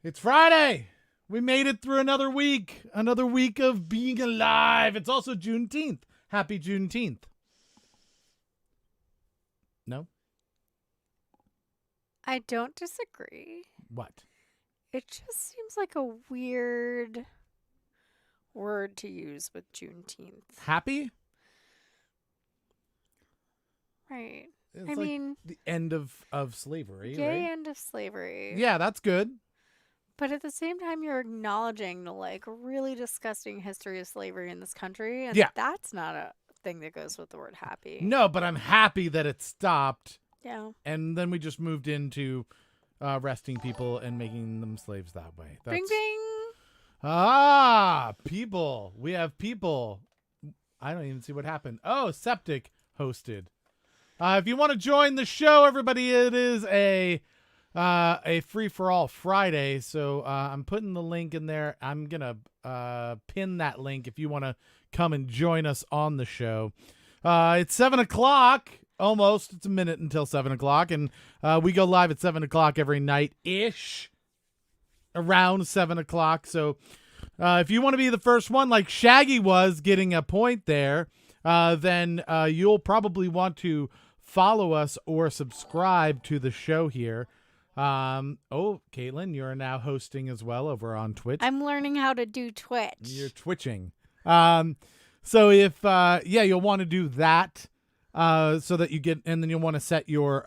It's Friday. We made it through another week. Another week of being alive. It's also Juneteenth. Happy Juneteenth. No? I don't disagree. What? It just seems like a weird word to use with Juneteenth. Happy? Right. It's I like mean, the end of slavery, yay, right? end of slavery. Yeah, that's good. But at the same time, you're acknowledging the really disgusting history of slavery in this country, and Yeah. that's not a thing that goes with the word happy. No, but I'm happy that it stopped. Yeah. And then we just moved into arresting people and making them slaves that way. Bing bing. People. We have people. I don't even see what happened. Oh, Septic hosted. If you want to join the show, everybody, it is a free-for-all Friday. So I'm putting the link in there. I'm going to pin that link if you want to come and join us on the show. It's 7 o'clock. Almost. It's a minute until 7 o'clock. And we go live at 7 o'clock every night-ish. Around 7 o'clock. So if you want to be the first one, like Shaggy was getting a point there, then you'll probably want to follow us or subscribe to the show here. Caitlin, you're now hosting as well over on Twitch. I'm learning how to do Twitch. You're twitching. So if you'll want to do that so that you get, and then you'll want to set your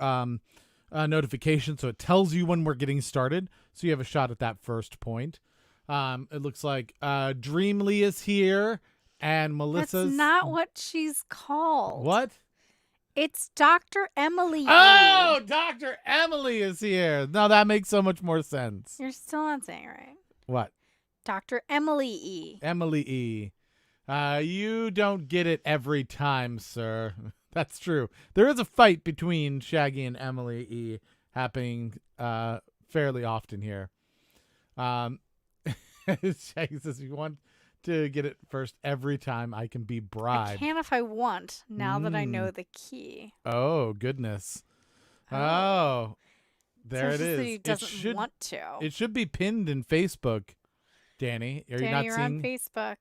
notification so it tells you when we're getting started, so you have a shot at that first point. It looks like Dreamly is here and Melissa's. That's not what she's called. What? It's Dr. Emily. Oh, Dr. Emily is here. No, that makes so much more sense. You're still not saying it right. What? Dr. Emily E. Emily E. You don't get it every time, sir. That's true. There is a fight between Shaggy and Emily E. happening fairly often here. Shaggy says, if you want to get it first every time, I can be bribed. I can if I want, now that I know the key. Oh, goodness. Oh. There so it is. He doesn't want to. It should be pinned in Facebook, Danny. You're on Facebook.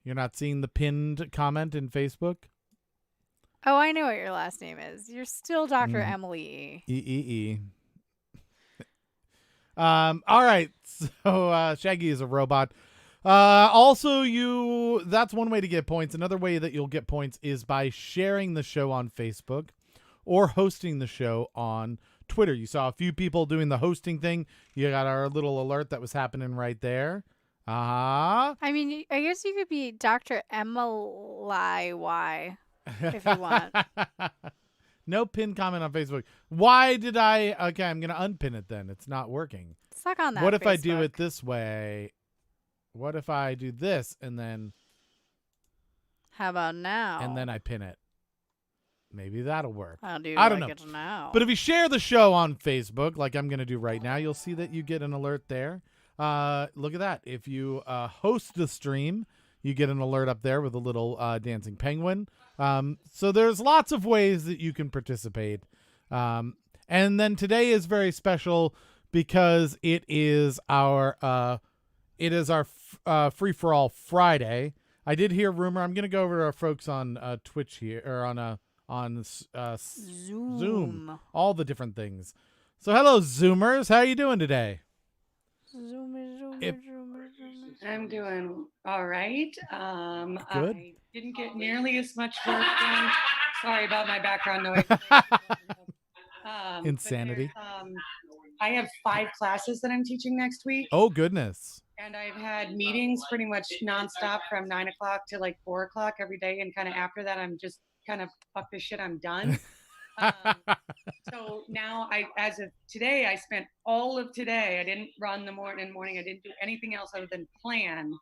You're not seeing the pinned comment in Facebook? Oh, I know what your last name is. You're still Dr. Emily E. E. All right. So Shaggy is a robot. Also, that's one way to get points. Another way that you'll get points is by sharing the show on Facebook or hosting the show on Twitter. You saw a few people doing the hosting thing. You got our little alert that was happening right there. I mean, I guess you could be Dr. Emily Y if you want. No pin comment on Facebook. Why did I? Okay, I'm going to unpin it then. It's not working. Suck on that. What if Facebook. I do it this way? What if I do this and then... How about now? And then I pin it. Maybe that'll work. I don't know. It now. But if you share the show on Facebook, like I'm going to do right now, you'll see that you get an alert there. Look at that. If you host the stream, you get an alert up there with a little dancing penguin. So there's lots of ways that you can participate. And then today is very special because it is our free-for-all Friday. I did hear rumor. I'm going to go over to our folks on Twitch here, or on Zoom. All the different things. So hello, Zoomers. How are you doing today? I'm doing all right. Good. I didn't get nearly as much work done. Sorry about my background noise. Insanity. I have 5 classes that I'm teaching next week. Oh, goodness. And I've had meetings pretty much nonstop from 9 o'clock to like 4 o'clock every day. And kind of after that, I'm just kind of, fuck this shit, I'm done. So now as of today, I spent all of today. I didn't run the morning. I didn't do anything else other than plan.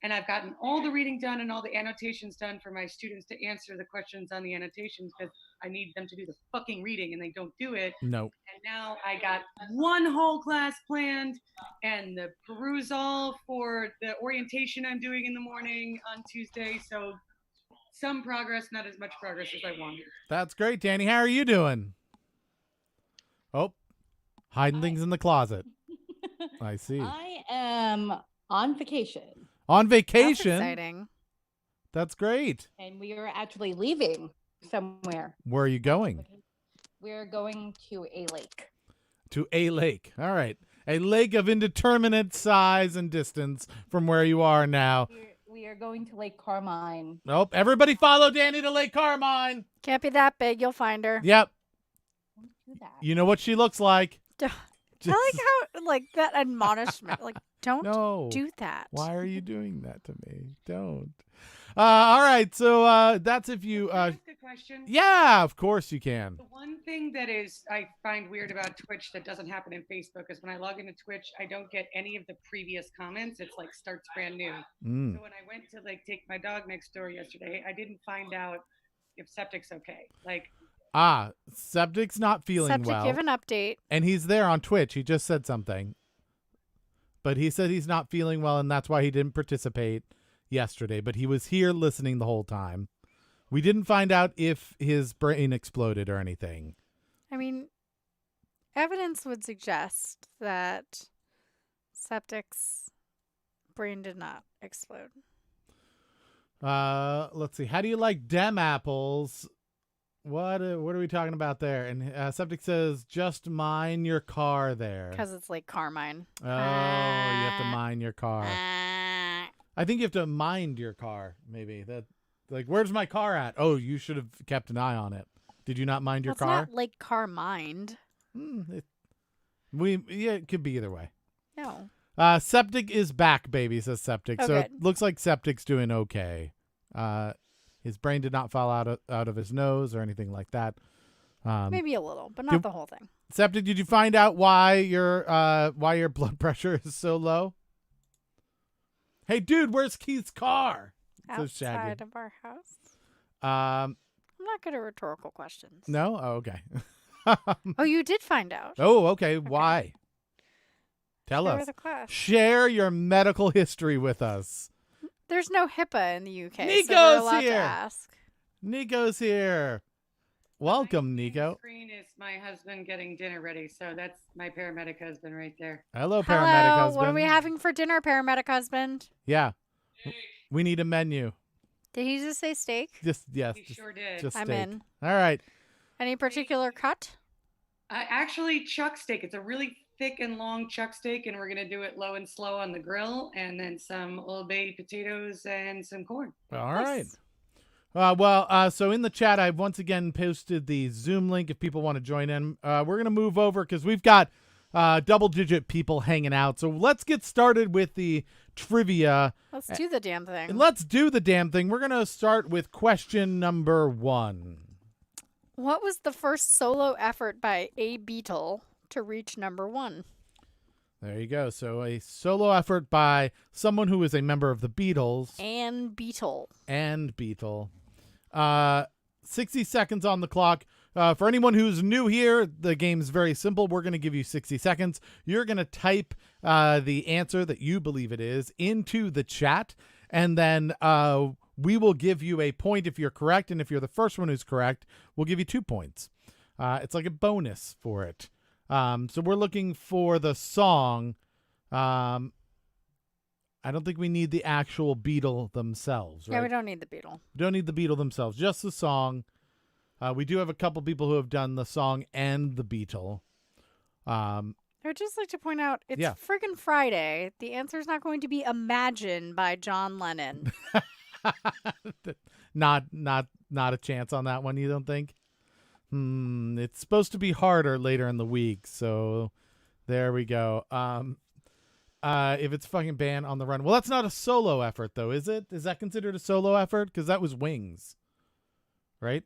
And I've gotten all the reading done and all the annotations done for my students to answer the questions on the annotations because I need them to do the fucking reading and they don't do it. No. And now I got one whole class planned and the perusal for the orientation I'm doing in the morning on Tuesday. So some progress, not as much progress as I wanted. That's great, Danny. How are you doing? Oh, hiding things in the closet. I see. I am on vacation. On That's vacation. exciting. That's great. And we are actually leaving somewhere. Where are you going? We're going to a lake. To a lake. All right. A lake of indeterminate size and distance from where you are now. We are going to Lake Carmine. Nope. Everybody follow Danny to Lake Carmine. Can't be that big. You'll find her. Yep. Don't do that. You know what she looks like. I like how like that admonishment. Like, don't No. do that. Why are you doing that to me? Don't. All right. So that's if you. Can I ask a question? Yeah, of course you can. The one thing that is I find weird about Twitch that doesn't happen in Facebook is when I log into Twitch, I don't get any of the previous comments. It's like starts brand new. Mm. So when I went to like take my dog next door yesterday, I didn't find out if Septic's okay. Like, Septic's not feeling Septic, well. give an update. And he's there on Twitch. He just said something. But he said he's not feeling well, and that's why he didn't participate yesterday. But he was here listening the whole time. We didn't find out if his brain exploded or anything. I mean, evidence would suggest that Septic's brain did not explode. Let's see. How do you like dem apples? What are we talking about there? And Septic says, just mine your car there. Because it's like Carmine. Oh, you have to mine your car. Ah. I think you have to mind your car, maybe. That, like, where's my car at? Oh, you should have kept an eye on it. Did you not mind your Well, it's car? not like Carmined. It could be either way. No. Septic is back, baby, says Septic. Oh, so good. it looks like Septic's doing okay. His brain did not fall out of his nose or anything like that. Maybe a little, but not the whole thing. Septic, did you find out why your blood pressure is so low? Hey, dude, where's Keith's car? Says Shaggy. Outside of our house. Um, I'm not good at rhetorical questions. no? Oh, okay. Oh, you did find out. Oh, okay. Why? Tell Share us. with the class. Share your medical history with us. There's no HIPAA in the UK. so Nico's we're allowed here. To ask. Nico's here. Welcome, my Nico. screen is my husband getting dinner ready. So that's my paramedic husband right there. Hello, paramedic Hello. husband. What are we having for dinner, paramedic husband? Yeah. We need a menu. Did he just say steak? Yes. He sure did. Just I'm steak. in. All right. Any particular cut? Actually, chuck steak. It's a really thick and long chuck steak, and we're gonna do it low and slow on the grill, and then some Old Bay potatoes and some corn. All Nice. right. So in the chat, I've once again posted the Zoom link if people want to join in. We're going to move over because we've got double-digit people hanging out. So let's get started with the trivia. Let's do the damn thing. And let's do the damn thing. We're going to start with question number 1. What was the first solo effort by a Beatle to reach number 1? There you go. So a solo effort by someone who is a member of the Beatles. And Beatle. 60 seconds on the clock. For anyone who's new here, the game's very simple. We're going to give you 60 seconds. You're going to type the answer that you believe it is into the chat, and then we will give you a point if you're correct, and if you're the first one who's correct, we'll give you 2 points. It's like a bonus for it. So we're looking for the song. I don't think we need the actual Beatle themselves, right? Yeah, we don't need the Beatle. Don't need the Beatle themselves, just the song. We do have a couple people who have done the song and the Beatle. I would just like to point out, it's Yeah. friggin' Friday. The answer's not going to be Imagine by John Lennon. not a chance on that one, you don't think? It's supposed to be harder later in the week, so there we go. If it's fucking Band on the Run. Well, that's not a solo effort, though, is it? Is that considered a solo effort? Because that was Wings, right?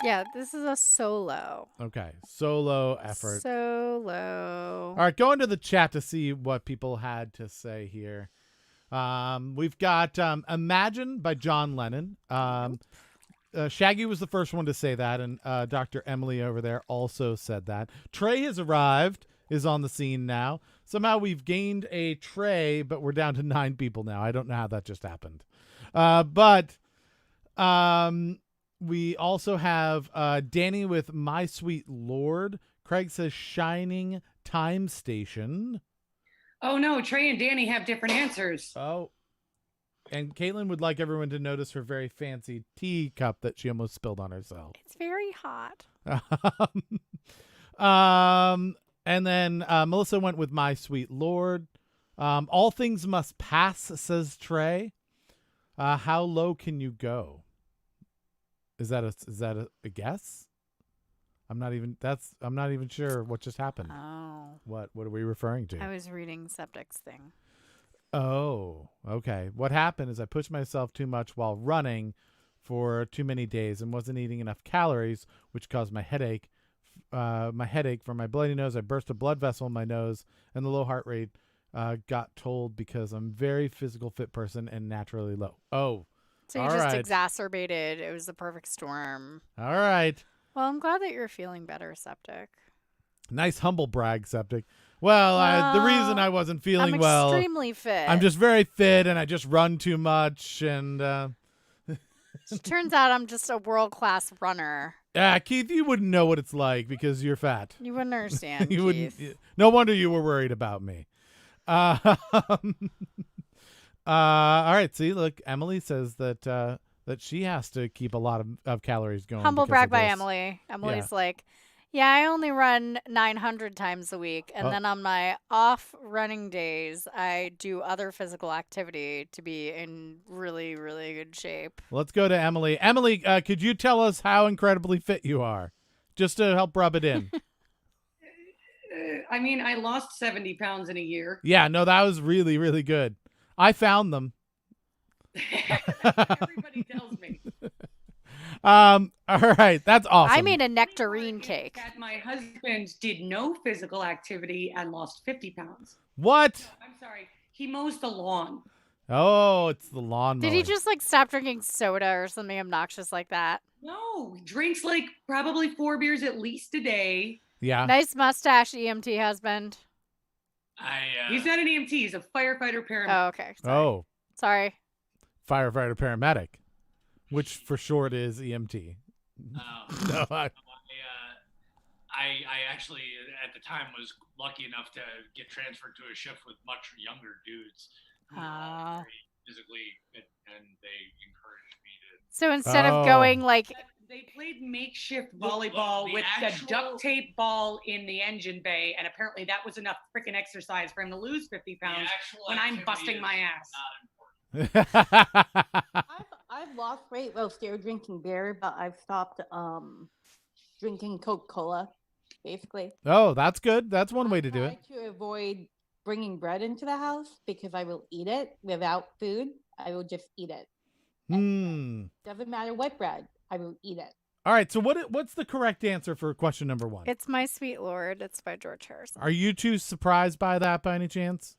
Yeah, this is a solo. Okay, solo effort. Solo. All right, go into the chat to see what people had to say here. We've got Imagine by John Lennon. Shaggy was the first one to say that, and Dr. Emily over there also said that. Trey has arrived, is on the scene now. Somehow we've gained a Trey, but we're down to 9 people now. I don't know how that just happened. But we also have Danny with My Sweet Lord. Craig says Shining Time Station. Oh no, Trey and Danny have different answers. Oh. And Caitlin would like everyone to notice her very fancy tea cup that she almost spilled on herself. It's very hot. And then Melissa went with My Sweet Lord. All Things Must Pass, says Trey. How low can you go? Is that a guess? I'm not even sure what just happened. Oh. What are we referring to? I was reading Septic's thing. Oh, okay. What happened is I pushed myself too much while running for too many days and wasn't eating enough calories, which caused my headache. From my bloody nose. I burst a blood vessel in my nose, and the low heart rate got told because I'm a very physical fit person and naturally low. Oh, So you all just right. exacerbated. It was the perfect storm. All right. Well, I'm glad that you're feeling better, Septic. Nice humble brag, Septic. Well, the reason I wasn't feeling I'm well, extremely fit. I'm just very fit and I just run too much. And Turns out I'm just a world-class runner. Keith, you wouldn't know what it's like because you're fat. You wouldn't understand, You Keith. wouldn't. No wonder you were worried about me. All right. See, look, Emily says that she has to keep a lot of calories going. Humble because brag of by this. Emily. Emily's like, yeah, I only run 900 times a week. And then on my off running days, I do other physical activity to be in really, really good shape. Let's go to Emily. Emily, could you tell us how incredibly fit you are? Just to help rub it in. I mean, I lost 70 pounds in a year. Yeah, no, that was really, really good. I found them. Everybody tells me. All right, that's awesome. I made a nectarine cake. That my husband did no physical activity and lost 50 pounds. What? I'm sorry. He mows the lawn. Oh, it's the lawn Did mowing. he just like stop drinking soda or something obnoxious like that? No, he drinks like probably 4 beers at least a day. Yeah. Nice mustache, EMT husband. He's not an EMT. He's a firefighter paramedic. Oh, okay. Sorry. Oh, Sorry. firefighter paramedic, which for short is EMT. No, I actually at the time was lucky enough to get transferred to a shift with much younger dudes who were all very physically fit, and they encouraged me to. So instead of going like They played makeshift volleyball the with actual- the duct tape ball in the engine bay, and apparently that was enough freaking exercise for him to lose 50 pounds when I'm busting my ass. I've lost weight while still drinking beer, but I've stopped drinking Coca-Cola, basically. Oh, that's good. That's one way to do I it. try to avoid bringing bread into the house because I will eat it without food. I will just eat it. Doesn't matter what bread, I will eat it. All right. So what's the correct answer for question number 1? It's My Sweet Lord. It's by George Harrison. Are you two surprised by that by any chance?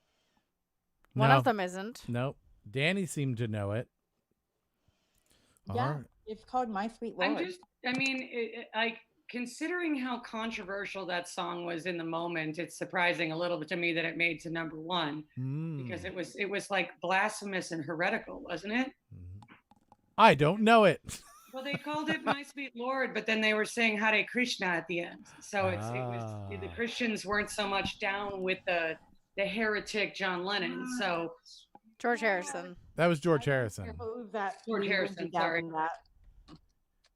One No. of them isn't. Nope. Danny seemed to know it. Yeah, All right. it's called My Sweet Lord. Like, considering how controversial that song was in the moment, it's surprising a little bit to me that it made to number 1 because it was like blasphemous and heretical, wasn't it? I don't know it. Well, they called it My Sweet Lord, but then they were saying Hare Krishna at the end. So it was the Christians weren't so much down with the heretic John Lennon. So George Harrison. That was George Harrison. Suppose that George we would Harrison, be down sorry. with that.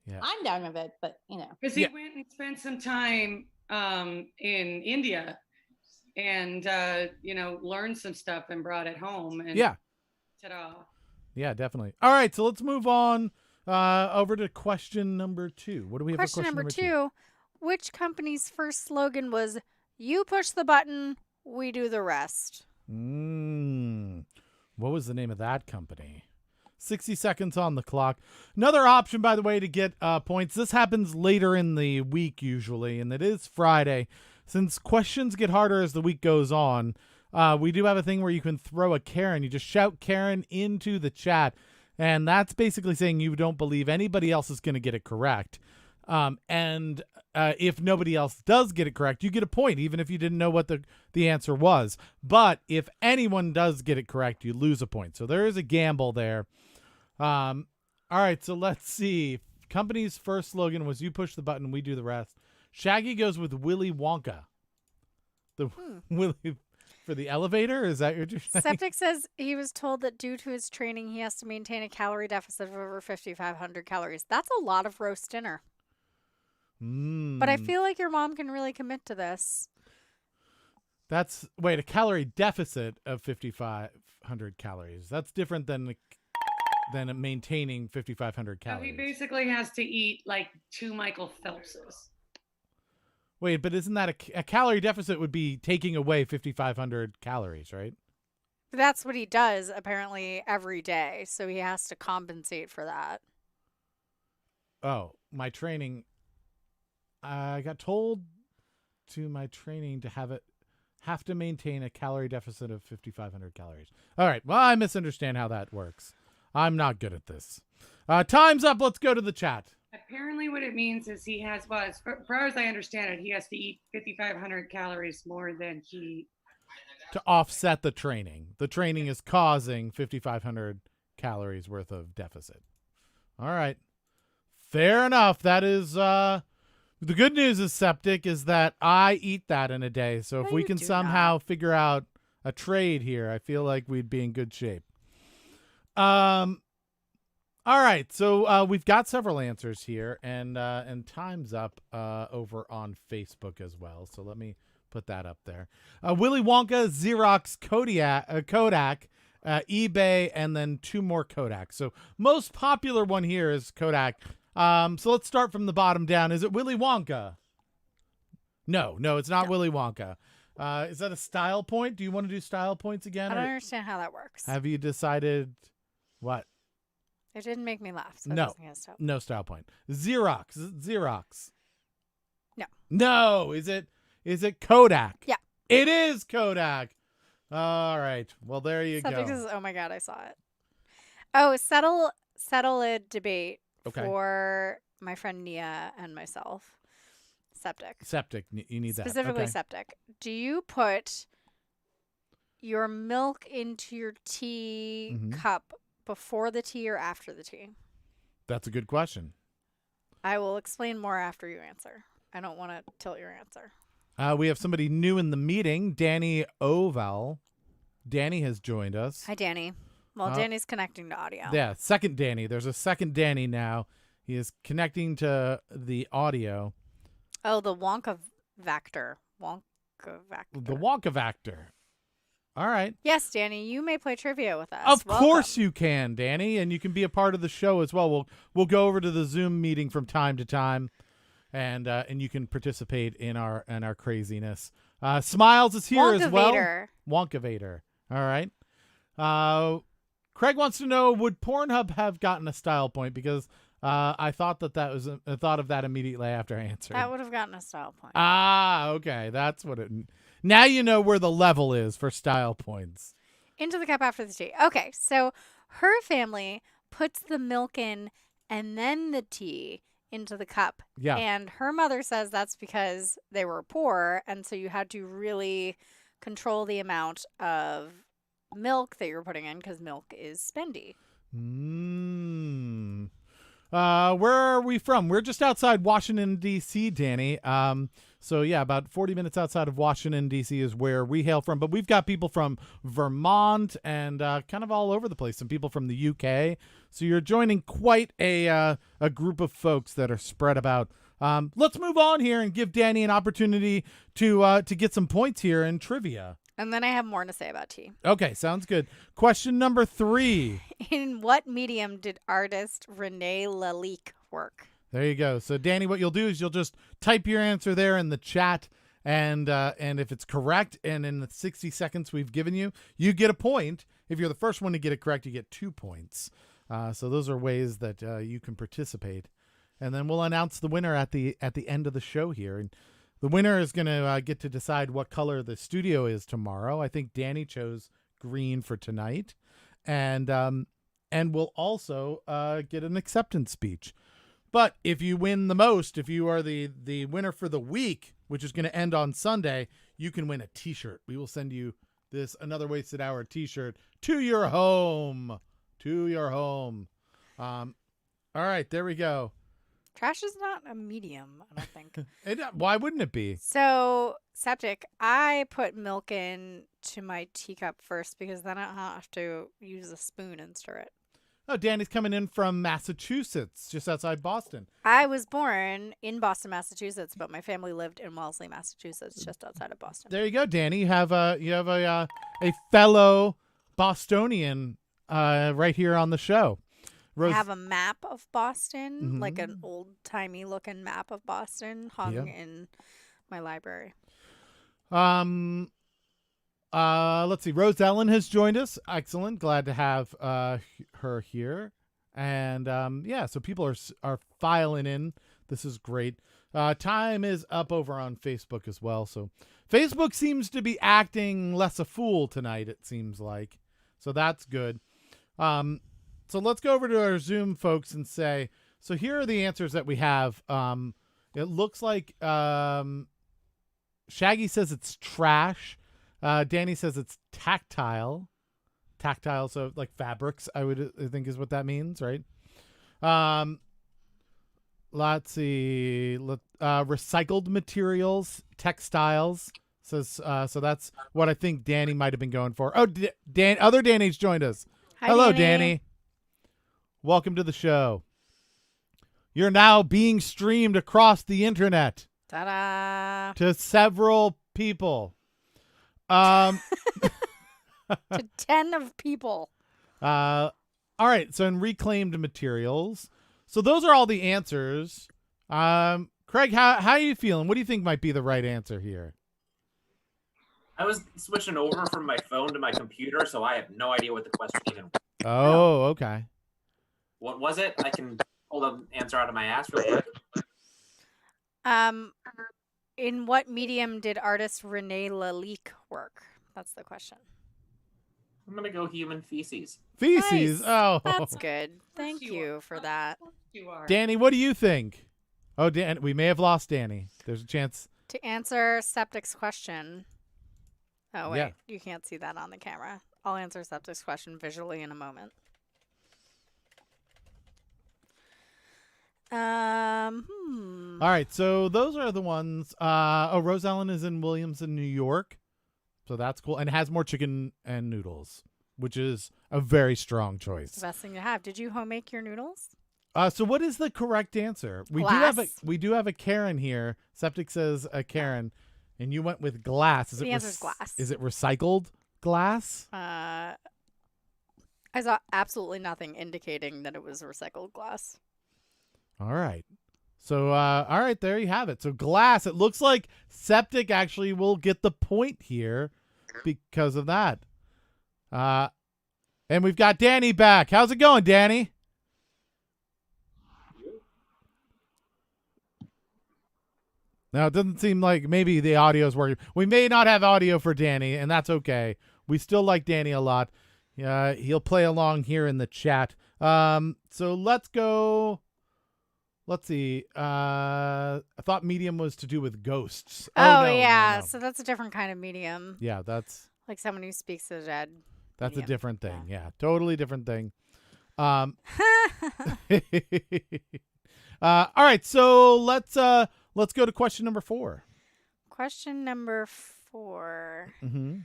Yeah. I'm down with it, but because he went and spent some time in India and learned some stuff and brought it home. And Yeah. ta-da. Yeah, definitely. All right, so let's move on over to question number 2. What do we have Question for number question 2. Which company's first slogan was, "You push the button, we do the rest"? What was the name of that company? 60 seconds on the clock. Another option, by the way, to get points. This happens later in the week usually, and it is Friday. Since questions get harder as the week goes on, we do have a thing where you can throw a Karen. You just shout Karen into the chat, and that's basically saying you don't believe anybody else is going to get it correct. And if nobody else does get it correct, you get a point, even if you didn't know what the answer was. But if anyone does get it correct, you lose a point. So there is a gamble there. All right, so let's see. Company's first slogan was "You push the button, we do the rest." Shaggy goes with Willy Wonka. For the elevator? Is that what you're saying? Septic says he was told that due to his training, he has to maintain a calorie deficit of over 5,500 calories. That's a lot of roast dinner. But I feel like your mom can really commit to this. Wait, a calorie deficit of 5,500 calories. That's different than maintaining 5,500 So calories. he basically has to eat like 2 Michael Phelpses. Wait, but isn't that a calorie deficit would be taking away 5,500 calories, right? That's what he does apparently every day. So he has to compensate for that. Oh, my training. I got told to my training to have to maintain a calorie deficit of 5,500 calories. All right. Well, I misunderstand how that works. I'm not good at this. Time's up. Let's go to the chat. Apparently what it means is he has, well, as far as I understand it, he has to eat 5,500 calories more than he... To offset the training. The training is causing 5,500 calories worth of deficit. All right. Fair enough. That is... the good news is, Septic, is that I eat that in a day. So if No, we you can do somehow not. figure out a trade here, I feel like we'd be in good shape. All right, so we've got several answers here, and time's up over on Facebook as well. So let me put that up there. Willy Wonka, Xerox, Kodak, eBay, and then 2 more Kodak. So most popular one here is Kodak. So let's start from the bottom down. Is it Willy Wonka? No, it's not Willy Wonka. Is that a style point? Do you want to do style points again? I don't or understand how that works. have you decided what? It didn't make me laugh. So it No. doesn't get stuff. No style point. Xerox. Is it Xerox? No. No. Is it Kodak? Yeah. It is Kodak. All right. Well, there you Septic go. says, oh my God, I saw it. Oh, settle a debate Okay. for my friend Nia and myself. Septic. Septic. You need that. Specifically Okay. septic. Do you put your milk into your tea Mhm. cup before the tea or after the tea? That's a good question. I will explain more after you answer. I don't want to tilt your answer. We have somebody new in the meeting, Danny Oval. Danny has joined us. Hi, Danny. Well, Danny's connecting to audio. Yeah, second Danny. There's a second Danny now. He is connecting to the audio. Oh, the Wonka Vector. Wonka Vector. The Wonka Vector. All right. Yes, Danny, you may play trivia with us. Of Welcome. course you can, Danny, and you can be a part of the show as well. We'll go over to the Zoom meeting from time to time, and you can participate in our craziness. Smiles is here as well. Wonka-vator. Wonkavator. All right. Craig wants to know, would Pornhub have gotten a style point? Because I thought I thought of that immediately after I answered. That would have gotten a style point. Okay, that's what it. Now you know where the level is for style points. Into the cup after the tea. Okay, so her family puts the milk in and then the tea into the cup. Yeah. And her mother says that's because they were poor, and so you had to really control the amount of milk that you're putting in because milk is spendy. Where are we from? We're just outside Washington, D.C., Danny. So, yeah, about 40 minutes outside of Washington, D.C. is where we hail from. But we've got people from Vermont and kind of all over the place. Some people from the U.K. So you're joining quite a group of folks that are spread about. Let's move on here and give Danny an opportunity to get some points here in trivia. And then I have more to say about tea. Okay, sounds good. Question number 3. In what medium did artist Renee Lalique work? There you go. So, Danny, what you'll do is you'll just type your answer there in the chat, and if it's correct, and in the 60 seconds we've given you, you get a point. If you're the first one to get it correct, you get 2 points. So those are ways that you can participate, and then we'll announce the winner at the end of the show here. And the winner is going to get to decide what color the studio is tomorrow. I think Danny chose green for tonight, and we'll also get an acceptance speech. But if you win the most, if you are the winner for the week, which is going to end on Sunday, you can win a T-shirt. We will send you this Another Wasted Hour T-shirt to your home. To your home. All right, there we go. Trash is not a medium, I don't think. Why wouldn't it be? So, septic, I put milk in to my teacup first because then I don't have to use a spoon and stir it. Oh, Danny's coming in from Massachusetts, just outside Boston. I was born in Boston, Massachusetts, but my family lived in Wellesley, Massachusetts, just outside of Boston. There you go, Danny. You have a fellow Bostonian right here on the show. I have a map of Boston, like an old-timey looking map of Boston hung in my library. Let's see. Rose Ellen has joined us. Excellent. Glad to have her here. And so people are filing in. This is great. Time is up over on Facebook as well. So Facebook seems to be acting less a fool tonight, it seems like. So that's good. So let's go over to our Zoom folks and say, so here are the answers that we have. It looks like Shaggy says it's trash. Danny says it's tactile. Tactile, so like fabrics, I think is what that means, right? Let's see. Recycled materials, textiles. Says so that's what I think Danny might have been going for. Oh, other Danny's joined us. Hi, Hello, Danny. Welcome to the show. You're now being streamed across the internet. Ta-da! To several people. To 10 of people. All right. So in reclaimed materials. So those are all the answers. Craig, how are you feeling? What do you think might be the right answer here? I was switching over from my phone to my computer, so I have no idea what the question even was. Oh, okay. What was it? I can pull the answer out of my ass real quick. In what medium did artist Rene Lalique work? That's the question. I'm going to go human feces. Feces? Nice. Oh. That's good. Thank you you are. for that. You are. Danny, what do you think? Oh, Dan, we may have lost Danny. There's a chance. To answer Septic's question. Oh, wait. Yeah. You can't see that on the camera. I'll answer Septic's question visually in a moment. All right, so those are the ones. Rose Ellen is in Williamson, New York. So that's cool. And it has more chicken and noodles, which is a very strong It's choice. the best thing to have. Did you home make your noodles? So what is the correct answer? We Glass. do have a Karen here. Septic says a Karen, and you went with glass. The answer is glass. Is it recycled glass? I saw absolutely nothing indicating that it was recycled glass. All right. So, all right, there you have it. So glass, it looks like Septic actually will get the point here because of that. And we've got Danny back. How's it going, Danny? Now, it doesn't seem like maybe the audio is working. We may not have audio for Danny, and that's okay. We still like Danny a lot. He'll play along here in the chat. So let's go. Let's see. I thought medium was to do with ghosts. Oh, no, yeah. no. So that's a different kind of medium. Yeah, that's Like someone who speaks to the dead. a medium. different thing. Yeah, totally different thing. All right, so let's go to question number 4. Question number 4. Mm-hmm.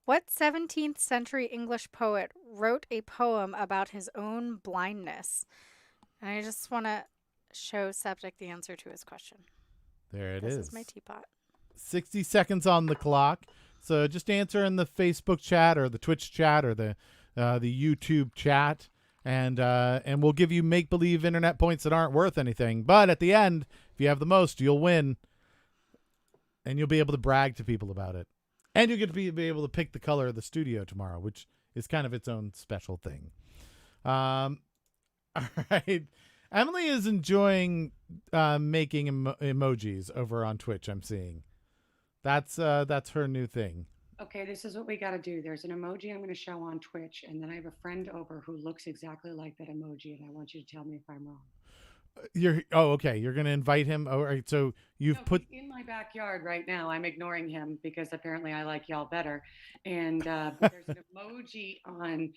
What 17th century English poet wrote a poem about his own blindness? And I just want to show Septic the answer to his question. There it This is. is my teapot. 60 seconds on the clock. So just answer in the Facebook chat or the Twitch chat or the YouTube chat, and we'll give you make-believe internet points that aren't worth anything. But at the end, if you have the most, you'll win, and you'll be able to brag to people about it. And you'll get to be able to pick the color of the studio tomorrow, which is kind of its own special thing. All right. Emily is enjoying making emojis over on Twitch, I'm seeing. That's her new thing. Okay, this is what we got to do. There's an emoji I'm going to show on Twitch, and then I have a friend over who looks exactly like that emoji, and I want you to tell me if I'm wrong. Okay. You're going to invite him. All right. So you've No, put. he's in my backyard right now. I'm ignoring him because apparently I like y'all better. And but there's an emoji on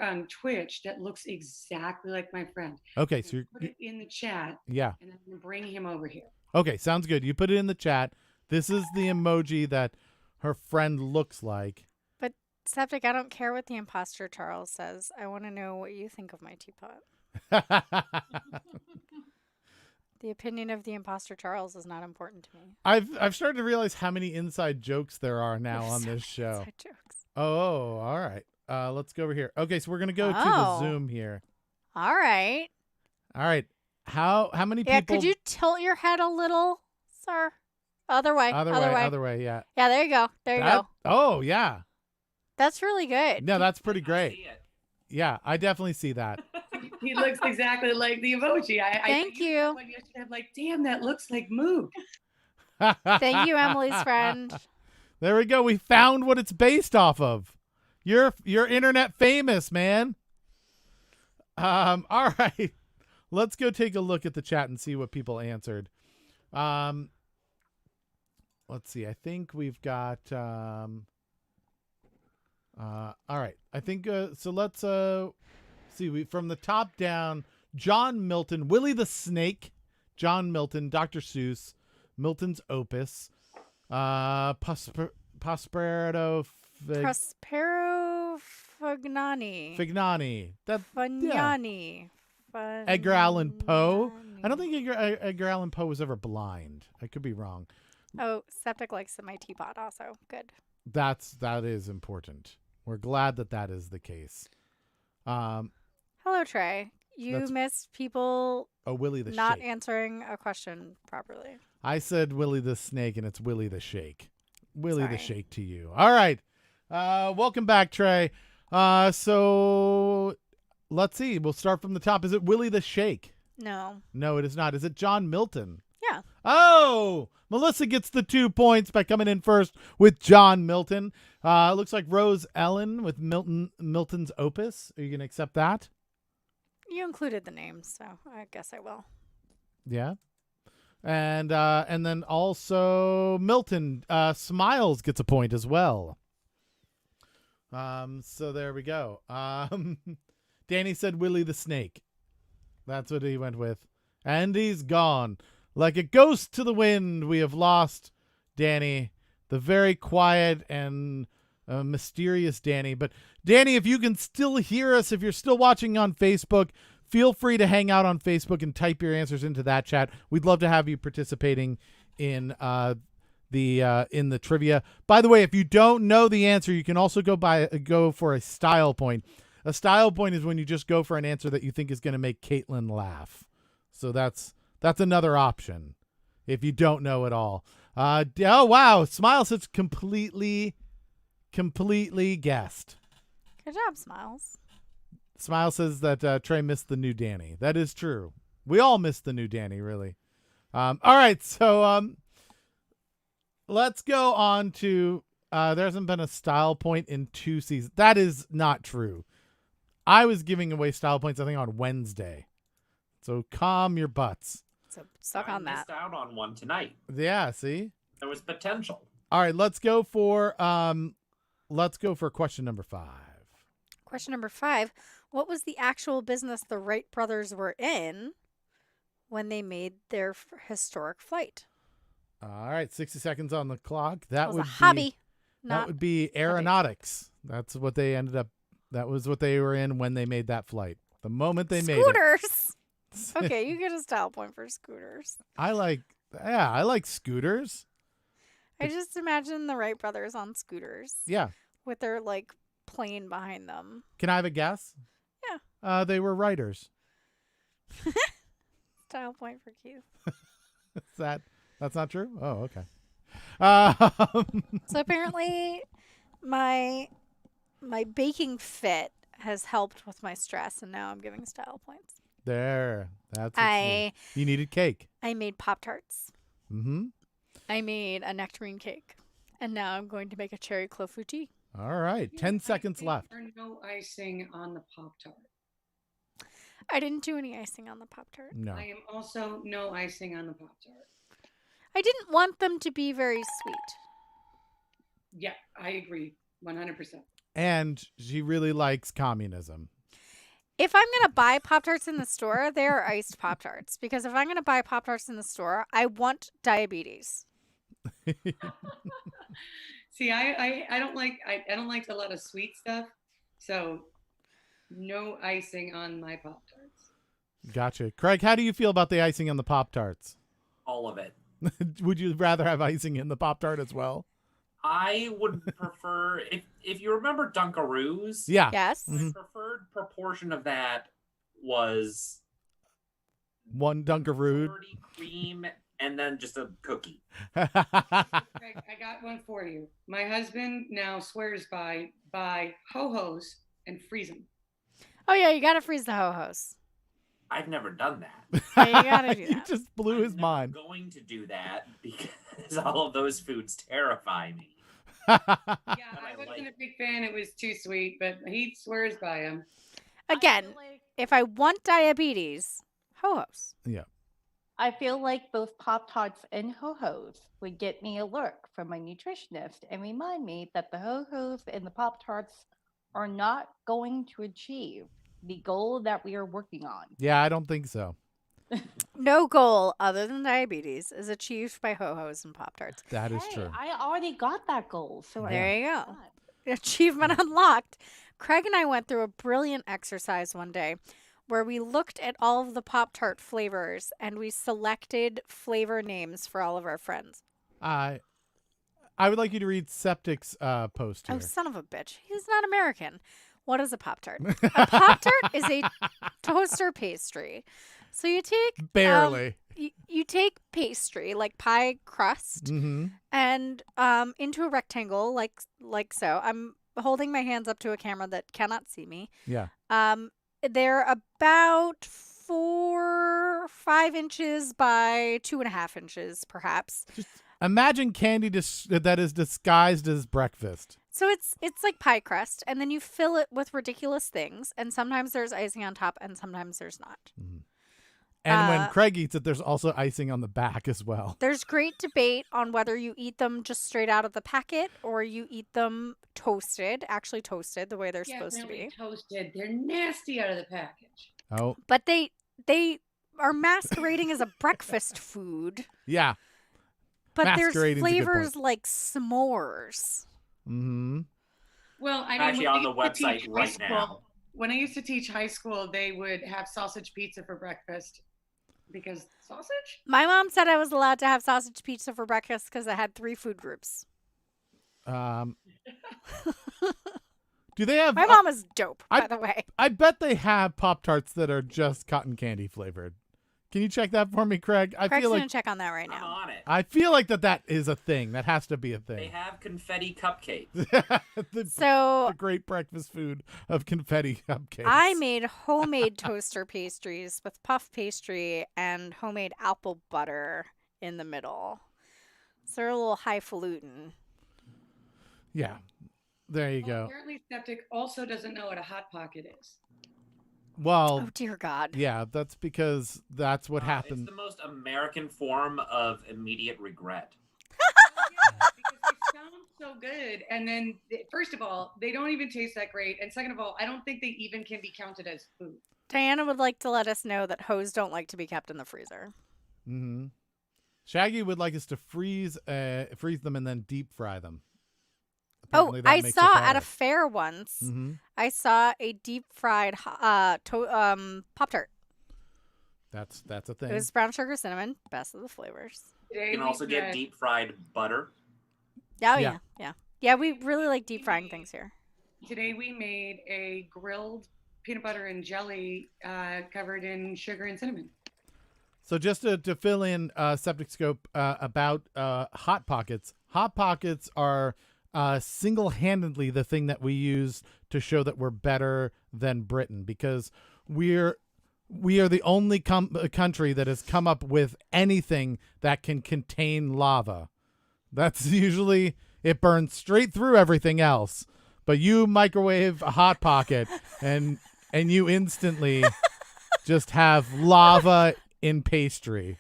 on Twitch that looks exactly like my friend. Okay, so Put it in the chat, yeah. and I'm gonna bring him over here. Okay, sounds good. You put it in the chat. This is the emoji that her friend looks like. But Septic, I don't care what the imposter Charles says. I want to know what you think of my teapot. The opinion of the imposter Charles is not important to me. I've started to realize how many inside jokes there are now There's on so this many show. inside jokes. Oh, all right. Let's go over here. Okay, so we're gonna go to the Oh. Zoom here. All right. All right. How many Yeah, people? could you tilt your head a little, sir? Other way. Other way. Yeah. Yeah, there you go. There you That- go. Oh, yeah. That's really good. No, that's pretty I great. see it. Yeah, I definitely see that. He looks exactly like the emoji. Thank you. When yesterday, I'm like, damn, that looks like Moog. Thank you, Emily's friend. There we go. We found what it's based off of. You're internet famous, man. All right. Let's go take a look at the chat and see what people answered. Let's see. I think we've got all right. I think so let's see, we from the top down, John Milton, Willie the Snake, John Milton, Dr. Seuss, Milton's Opus, Prospero Prospero Fagnani. Fignani. That Fagnani. Edgar Allan Poe. I don't think Edgar Allan Poe was ever blind. I could be wrong. Oh, Septic likes my teapot also. Good. That is important. We're glad that is the case. Hello, Trey. You That's- missed people Oh, Willie the not Shake. answering a question properly. I said Willie the Snake, and it's Willie the Shake. Willie the Sorry. Shake to you. All right. Welcome back, Trey. So let's see. We'll start from the top. Is it Willie the Shake? No. No, it is not. Is it John Milton? Yeah. Oh, Melissa gets the 2 points by coming in first with John Milton. It looks like Rose Ellen with Milton's Opus. Are you going to accept that? You included the names, so I guess I will. Yeah. And then also Milton Smiles gets a point as well. So there we go. Danny said Willie the Snake. That's what he went with. And he's gone. Like a ghost to the wind, we have lost Danny, the very quiet and mysterious Danny. But Danny, if you can still hear us, if you're still watching on Facebook, feel free to hang out on Facebook and type your answers into that chat. We'd love to have you participating in the trivia. By the way, if you don't know the answer, you can also go for a style point. A style point is when you just go for an answer that you think is going to make Caitlin laugh. So that's another option if you don't know at all. Oh wow, Smiles has completely guessed. Good job, Smiles. Smile says that Trey missed the new Danny. That is true. We all missed the new Danny, really. All right, so let's go on to there hasn't been a style point in 2 seasons. That is not true. I was giving away style points, I think, on Wednesday. So calm your butts. So suck I on that. missed out on one tonight. Yeah, see? There was potential. All right, let's go for question number 5. Question number 5. What was the actual business the Wright brothers were in when they made their historic flight? All right, 60 seconds on the clock. That It was would a hobby. That would be aeronautics. That's what they ended up. That was what they were in when they made that flight. The moment they made it. Scooters. Okay, you get a style point for scooters. I like scooters. I just imagine the Wright brothers on scooters. Yeah. With their like plane behind them. Can I have a guess? Yeah. They were writers. Style point for Keith. That's not true? Oh, okay. So apparently my baking fit has helped with my stress, and now I'm giving style points. There. That's what you needed cake. I made Pop-Tarts. Mm-hmm. I made a nectarine cake. And now I'm going to make a cherry clafouti. All right. 10 seconds left. There's no icing on the Pop-Tart. I didn't do any icing on the Pop-Tart. No. I am also no icing on the Pop-Tart. I didn't want them to be very sweet. Yeah, I agree. 100%. and she really likes communism. If I'm going to buy Pop-Tarts in the store, they are iced Pop-Tarts. Because if I'm going to buy Pop-Tarts in the store, I want diabetes. See, I don't like I don't like a lot of sweet stuff, so no icing on my Pop Tarts. Gotcha. Craig, how do you feel about the icing on the Pop-Tarts? All of it. Would you rather have icing in the Pop-Tart as well? I would prefer if you remember Dunkaroos. Yeah. Yes. Mhm. The preferred proportion of that was One Dunkaroo. 30 cream and then just a cookie. Greg, I got one for you. My husband now swears by ho-hos and freeze them. Oh, yeah, you got to freeze the ho-hos. I've never done that. Yeah, you got to do You that. just blew his I'm never mind. going to do that because all of those foods terrify me. Yeah, I I wasn't like a big fan. It was too sweet, but he swears by them. Again, I feel like, if I want diabetes, ho-hos. I feel like both Pop Tarts and Ho Hos would get me a lurk from my nutritionist and remind me that the Ho Hos and the Pop Tarts are not going to achieve the goal that we are working on. Yeah, I don't think so. No goal other than diabetes is achieved by ho-hos and Pop-Tarts. That is Hey, true. I already got that goal, so I There you go. done. Achievement unlocked. Craig and I went through a brilliant exercise one day where we looked at all of the Pop-Tart flavors and we selected flavor names for all of our friends. I would like you to read Septic's post here. Oh, son of a bitch. He's not American. What is a Pop-Tart? A Pop-Tart is a toaster pastry. So you take Barely. you take pastry like pie crust Mm-hmm. and into a rectangle like so. I'm holding my hands up to a camera that cannot see me. Yeah. They're about 4-5 inches by 2.5 inches, perhaps. Imagine candy that is disguised as breakfast. So it's like pie crust, and then you fill it with ridiculous things, and sometimes there's icing on top, and sometimes there's not. And when Craig eats it, there's also icing on the back as well. There's great debate on whether you eat them just straight out of the packet or you eat them toasted, actually toasted the way they're supposed to be. Toasted. They're nasty out of the package. Oh, But they are masquerading as a breakfast food. yeah. But there's Masquerading's a good point. flavors like s'mores. Mm-hmm. Well, I mean, Actually when I on the used to website teach right high school- now. When I used to teach high school, they would have sausage pizza for breakfast because sausage. My mom said I was allowed to have sausage pizza for breakfast because I had 3 food groups. Do they have? My mom is dope, I- by the way. I bet they have Pop-Tarts that are just cotton candy flavored. Can you check that for me, Craig? I Craig's feel gonna like check on that right I'm now. on it. I feel like that is a thing. That has to be a They thing. have confetti cupcakes. the So great breakfast food of confetti cupcakes. I made homemade toaster pastries with puff pastry and homemade apple butter in the middle. So they're a little highfalutin. Yeah. There you Well, go. apparently, Septic also doesn't know what a hot pocket is. Well, Oh dear God. yeah, that's because that's what It's happened. the most American form of immediate regret. Yeah, because they sound so good, and then first of all, they don't even taste that great, and second of all, I don't think they even can be counted as food. Diana would like to let us know that hos don't like to be kept in the freezer. Mm-hmm. Shaggy would like us to freeze them and then deep fry them. Oh, Apparently that I makes it saw at better. a fair once. Mm-hmm. I saw a deep fried Pop-Tart. That's a thing. It was brown sugar cinnamon, best of the flavors. Today You can we also get had- deep fried butter. Oh Yeah. yeah. We really like deep frying things here. Today we made a grilled peanut butter and jelly covered in sugar and cinnamon. So just to fill in Septic Scope about Hot Pockets. Hot Pockets are single-handedly the thing that we use to show that we're better than Britain, because we are the only country that has come up with anything that can contain lava. That's usually, it burns straight through everything else. But you microwave a Hot Pocket and you instantly just have lava in pastry.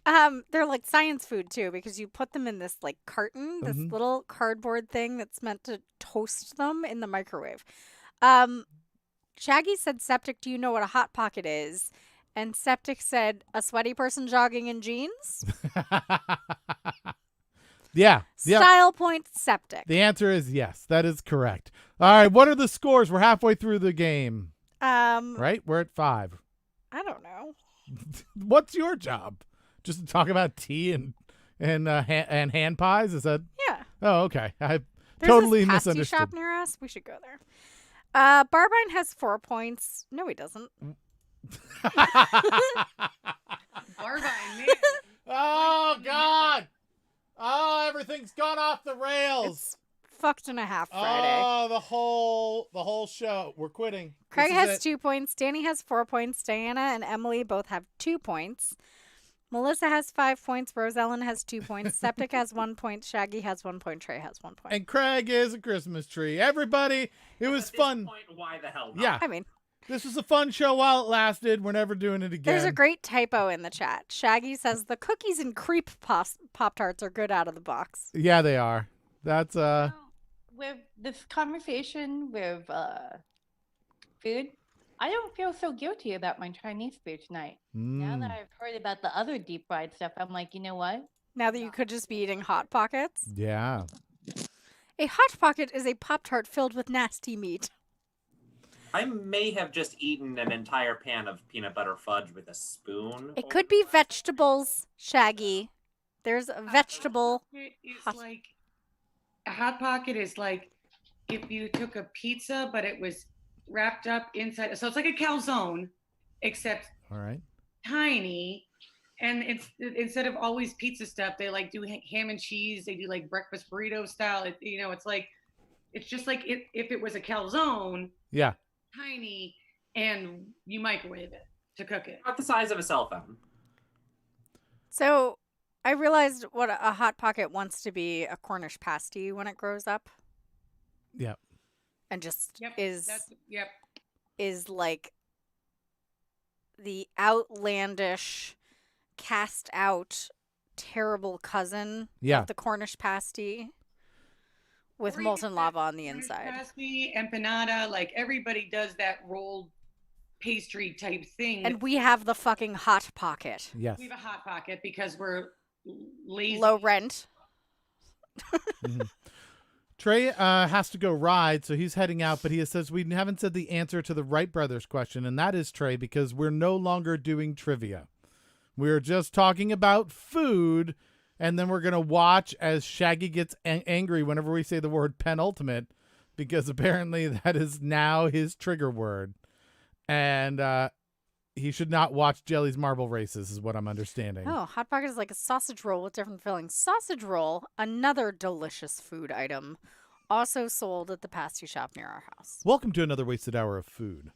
They're like science food too because you put them in this like carton, this Mhm. little cardboard thing that's meant to toast them in the microwave. Shaggy said, "Septic, do you know what a hot pocket is?" And Septic said, "A sweaty person jogging in jeans." Yeah. Yeah. Style point Septic. The answer is yes. That is correct. All right. What are the scores? We're halfway through the game, right? We're at 5. I don't know. What's your job? Just to talk about tea and hand pies? Is that? Yeah. Oh, okay. I There's totally this pasty misunderstood. shop near us. We should go there. Barbine has 4 points. No, he doesn't. Barbine, man. Oh God! Oh, everything's gone off the rails. It's fucked and a half Friday. Oh, the whole show. We're quitting. Craig This is has it. 2 points. Danny has 4 points. Diana and Emily both have 2 points. Melissa has 5 points. Rose Ellen has 2 points. Septic has 1 point. Shaggy has 1 point. Trey has 1 point. And Craig is a Christmas tree. Everybody, it was At this fun. point, why the hell not? Yeah, I mean, this was a fun show while it lasted. We're never doing it again. there's a great typo in the chat. Shaggy says the cookies and creep Pop-Tarts are good out of the box. Yeah, they are. That's Well, with this conversation with food, I don't feel so guilty about my Chinese food tonight. Now that I've heard about the other deep fried stuff, I'm like, you know what? Now that you could just be eating Hot Pockets. yeah. A Hot Pocket is a Pop-Tart filled with nasty meat. I may have just eaten an entire pan of peanut butter fudge with a spoon. It could be vegetables, Shaggy. There's a vegetable. It's hot- like a hot pocket is like if you took a pizza but it was wrapped up inside. So it's like a calzone, except All right. tiny. And it's instead of always pizza stuff, they like do ham and cheese. They do like breakfast burrito style. It's just like if it was a calzone, Yeah. tiny, and you microwave it to cook it. About the size of a cell phone. So I realized what a Hot Pocket wants to be a Cornish pasty when it grows up. Yep. And just Yep. Yep. is like the outlandish, cast out, terrible cousin Yeah. of the Cornish pasty with Or molten even lava on the Cornish inside. pasty, empanada, like everybody does that rolled pastry type thing. And we have the fucking Hot Pocket. Yes. we have a hot pocket because we're lazy. Low rent. Mhm. Trey has to go ride, so he's heading out, but he says we haven't said the answer to the Wright brothers question, and that is, Trey, because we're no longer doing trivia. We're just talking about food, and then we're going to watch as Shaggy gets angry whenever we say the word penultimate, because apparently that is now his trigger word. And he should not watch Jelly's Marble Races, is what I'm understanding. Oh, Hot Pocket is like a sausage roll with different fillings. Sausage roll, another delicious food item, also sold at the pasty shop near our house. Welcome to another wasted hour of food.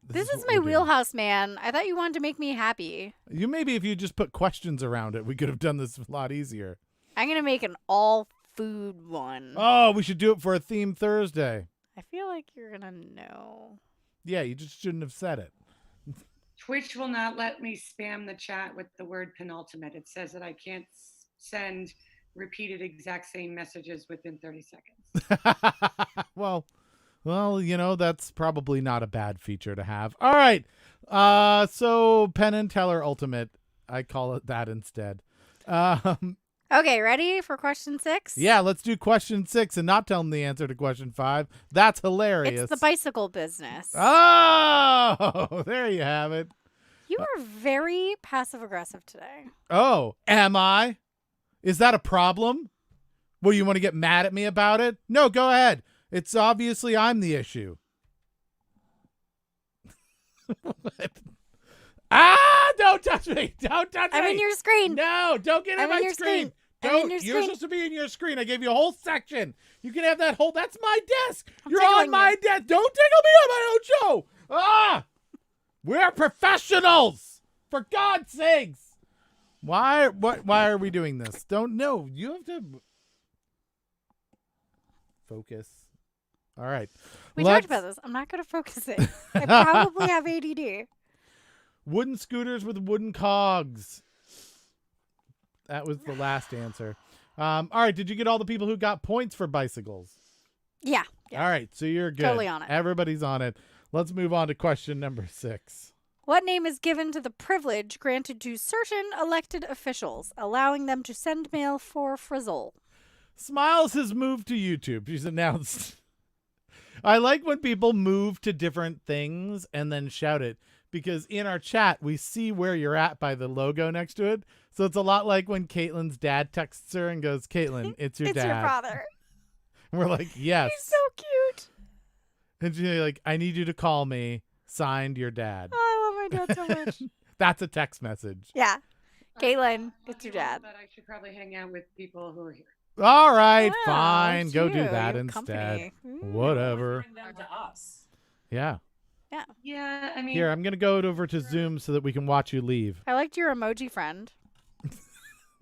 This is what my we're doing. wheelhouse, man. I thought you wanted to make me happy. You maybe if you just put questions around it, we could have done this a lot easier. I'm going to make an all food one. Oh, we should do it for a theme Thursday. I feel like you're going to know. Yeah, you just shouldn't have said it. Twitch will not let me spam the chat with the word penultimate. It says that I can't send repeated exact same messages within 30 seconds. well, you know, that's probably not a bad feature to have. All right. So Penn and Teller Ultimate, I call it that instead. Okay, ready for question 6? Yeah, let's do question 6 and not tell them the answer to question 5. That's hilarious. It's the bicycle business. Oh, there you have it. You are very passive aggressive today. Oh, am I? Is that a problem? Well, you want to get mad at me about it? No, go ahead. It's obviously I'm the issue. Don't touch me. Don't touch me. I'm in your screen. No, don't get in I'm my in your screen. I'm in Don't. your You're screen. supposed to be in your screen. I gave you a whole section. You can have that whole. That's my desk. I'm You're on tickling my you. desk. Don't tickle me on my own show. We're professionals. For God's sakes. Why are we doing this? Don't know. You have to focus. All right. We Let's- talked about this. I'm not going to focus it. I probably have ADD. Wooden scooters with wooden cogs. That was the last answer. All right. Did you get all the people who got points for bicycles? Yeah. All right. So you're good. Totally on it. Everybody's on it. Let's move on to question number 6. What name is given to the privilege granted to certain elected officials, allowing them to send mail for Frizzle? Smiles has moved to YouTube. She's announced. I like when people move to different things and then shout it, because in our chat, we see where you're at by the logo next to it. So it's a lot like when Caitlin's dad texts her and goes, Caitlin, it's your It's dad. your father. And we're like, yes. He's so cute. And she's like, I need you to call me. Signed, your dad. Oh, I love my dad so much. That's a text message. Yeah. Caitlin, I'm it's your lucky dad. But I should probably hang out with people who are here. All right, Wow, fine. it's Go do you, that your instead. company. Mm. Whatever. Bring them to us. Yeah. Yeah, I mean, Here, I'm going to go over to Zoom so that we can watch you leave. I liked your emoji friend.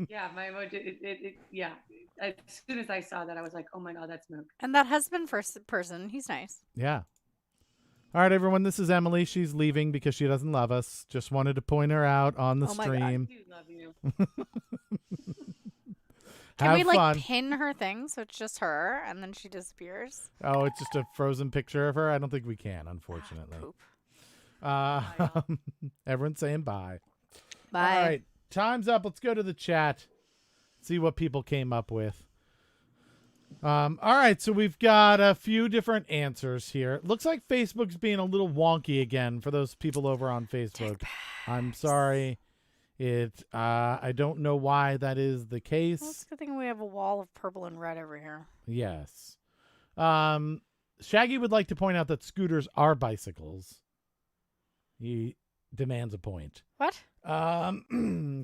yeah, my emoji. Yeah. As soon as I saw that, I was like, oh my god, that's Mook. And that husband first person, he's nice. Yeah. All right, everyone. This is Emily. She's leaving because she doesn't love us. Just wanted to point her out on the Oh my God. I stream. do love you. Can Have we like fun. pin her thing so it's just her and then she disappears? Oh, it's just a frozen picture of her? I don't think we can, unfortunately. Poop. Everyone's saying bye. Bye. All right. Time's up. Let's go to the chat. See what people came up with. All right. So we've got a few different answers here. Looks like Facebook's being a little wonky again for those people over on Facebook. I'm sorry. I don't know why that is the case. Well, it's a good thing we have a wall of purple and red over here. Yes. Shaggy would like to point out that scooters are bicycles. He demands a point. What?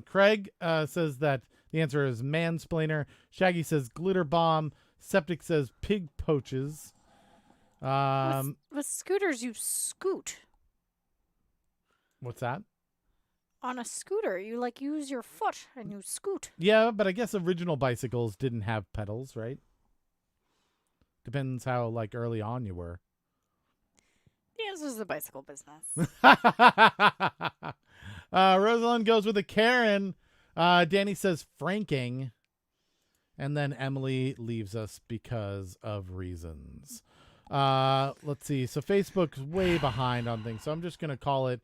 Craig says that the answer is mansplainer. Shaggy says glitter bomb. Septic says pig poaches. With scooters, you scoot. What's that? On a scooter, you like use your foot and you scoot. Yeah, but I guess original bicycles didn't have pedals, right? Depends how like early on you were. The answer is the bicycle business. Rosalind goes with a Karen. Danny says franking. And then Emily leaves us because of reasons. Let's see. So Facebook's way behind on things. So I'm just going to call it.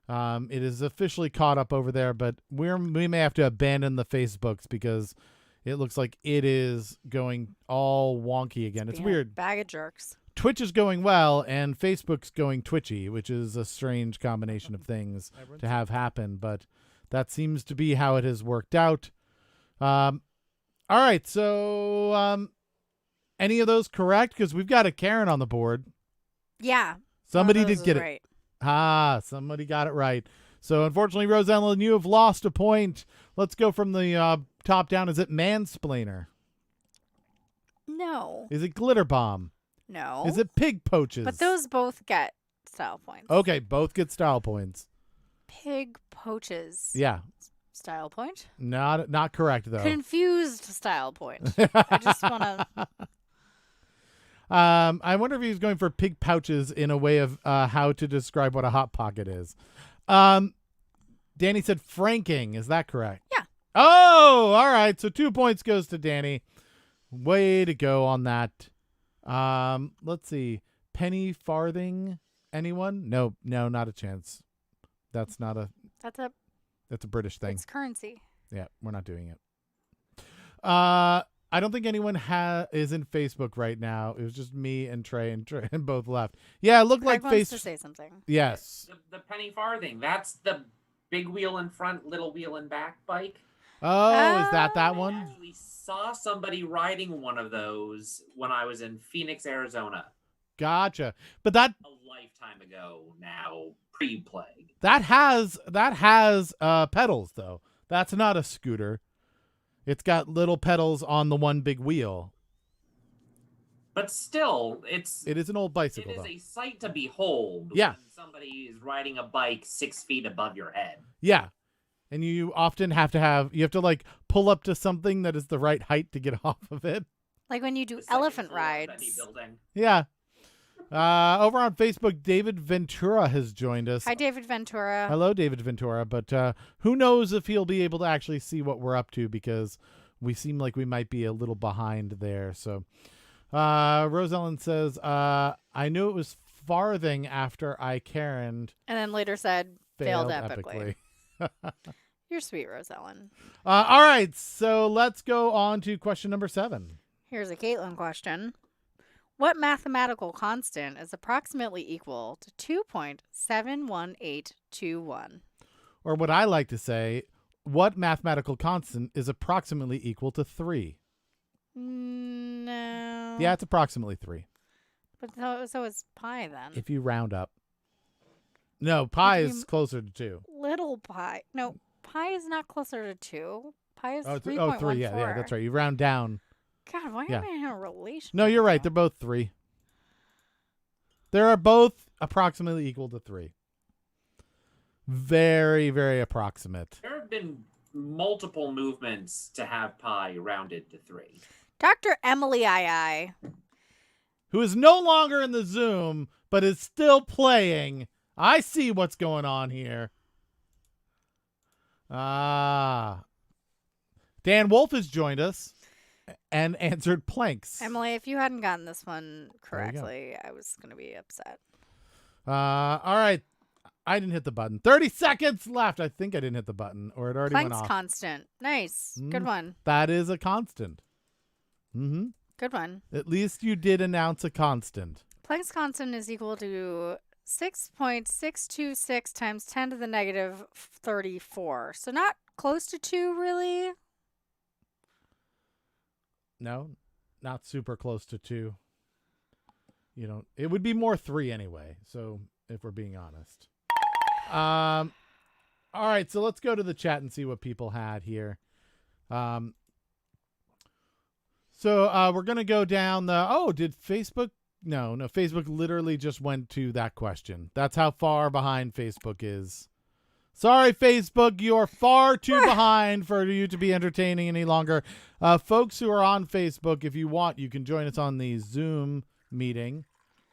It is officially caught up over there, but we may have to abandon the Facebooks because it looks like it is going all wonky again. It's Being a weird. Bag of jerks. Twitch is going well, and Facebook's going twitchy, which is a strange combination of things to have happen, but that seems to be how it has worked out. All right, so any of those correct? Because we've got a Karen on the board. Yeah. Somebody one of did those get is it. right. Somebody got it right. So unfortunately, Rosalind, you have lost a point. Let's go from the top down. Is it mansplainer? No. Is it glitter bomb? No. Is it pig poaches? But those both get style points. Okay, both get style points. Pig poaches. Yeah, Style point. not correct though. Confused style point. I just want to. I wonder if he's going for pig pouches in a way of how to describe what a hot pocket is. Danny said franking. Is that correct? Yeah. Oh, all right. So 2 points goes to Danny. Way to go on that. Let's see. Penny farthing. Anyone? No, not a chance. That's a British thing. It's currency. Yeah, we're not doing it. I don't think anyone is in Facebook right now. It was just me and Trey, and both left. Yeah, it looked Craig like wants to Facebook. say something. Yes. The penny farthing. That's the big wheel in front, little wheel in back bike. Oh, is that I one? actually saw somebody riding one of those when I was in Phoenix, Arizona, Gotcha. But that a lifetime ago now, pre-plague. has pedals though. That's not a scooter. It's got little pedals on the one big wheel. But still, It is an old bicycle it is though. a sight to behold Yeah. when somebody is riding a bike 6 feet above your head. Yeah. And you often have to like pull up to something that is the right height to get off of it. Like when you do The second elephant floor of any rides. building. Yeah. Over on Facebook, David Ventura has joined us. Hi, David Ventura. Hello, David Ventura. But who knows if he'll be able to actually see what we're up to, because we seem like we might be a little behind there. So Rose Ellen says, I knew it was farthing after I Karen'd. And then later said, failed epically. epically. You're sweet, Rose Ellen. All right, so let's go on to question number 7. Here's a Caitlin question. What mathematical constant is approximately equal to 2.71821? Or what I like to say, what mathematical constant is approximately equal to 3? No. Yeah, it's approximately 3. But so is pi then. If you round up. No, pi If you- is closer to 2. Little pi. No, pi is not closer to 2. Pi is Oh, 3.14. 3. Yeah, that's right. You round down. God, why Yeah. am I in a relationship? No, you're right. now? They're both 3. They are both approximately equal to 3. Very, very approximate. There have been multiple movements to have pi rounded to 3. Dr. Emily II. Who is no longer in the Zoom, but is still playing. I see what's going on here. Dan Wolf has joined us and answered planks. Emily, if you hadn't gotten this one There you go. correctly, I was going to be upset. All right. I didn't hit the button. 30 seconds left. I think I didn't hit the button, or it already went Planck's off. constant. Nice. Good one. That is a constant. Mm-hmm. Good one. At least you did announce a constant. Planck's constant is equal to 6.626 times 10 to the negative 34. So not close to 2, really. No, not super close to 2. You know, it would be more 3 anyway. So if we're being honest. All right, so let's go to the chat and see what people had here. So we're gonna go down the. Oh, did Facebook? No, Facebook literally just went to that question. That's how far behind Facebook is. Sorry, Facebook, you are far too behind for you to be entertaining any longer. Folks who are on Facebook, if you want, you can join us on the Zoom meeting.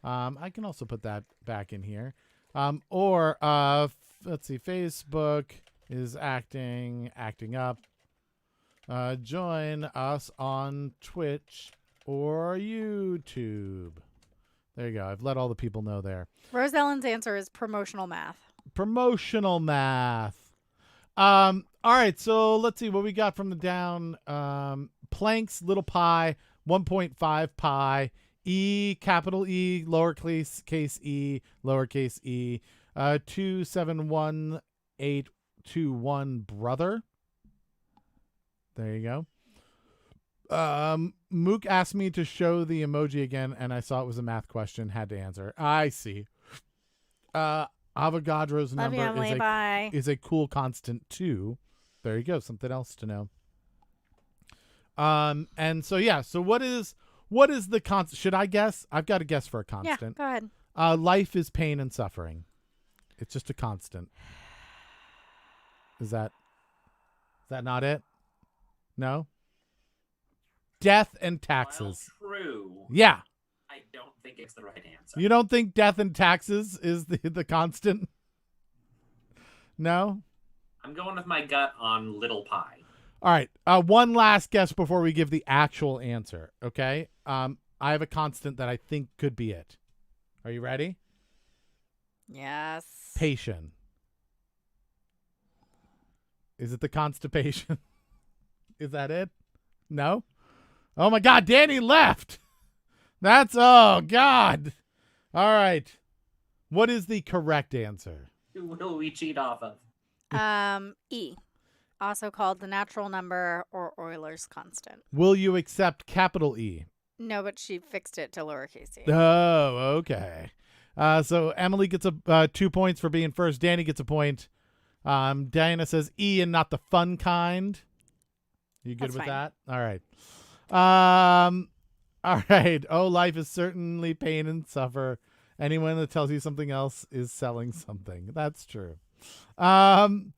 I can also put that back in here. Or let's see, Facebook is acting up. Join us on Twitch or YouTube. There you go. I've let all the people know there. Rose Ellen's answer is promotional math. Promotional math. All right, so let's see what we got from the down. Planck's little pi, 1.5 pi, E, capital E, lowercase e, lowercase e, 271821 brother. There you go. Mook asked me to show the emoji again, and I saw it was a math question. Had to answer. I see. Avogadro's Love you, number Emily. Bye. is a cool constant too. There you go. Something else to know. And so yeah. So what is the constant? Should I guess? I've got a guess for a Yeah, constant. go ahead. Life is pain and suffering. It's just a constant. Is that not it? No. Death and taxes. Well, true. Yeah. I don't think it's the right answer. You don't think death and taxes is the constant? No? I'm going with my gut on little pi. All right. One last guess before we give the actual answer. Okay. I have a constant that I think could be it. Are you ready? Yes. Patient. Is it the constipation? Is that it? No? Oh my God, Danny left. Oh God. All right. What is the correct answer? Who will we cheat off of? E, also called the natural number or Euler's constant. Will you accept capital E? No, but she fixed it to lowercase e. Oh, okay. So Emily gets 2 points for being first. Danny gets a point. Diana says E and not the fun kind. You good That's with fine. that? All right. All right. Oh, life is certainly pain and suffer. Anyone that tells you something else is selling something. That's true. Rose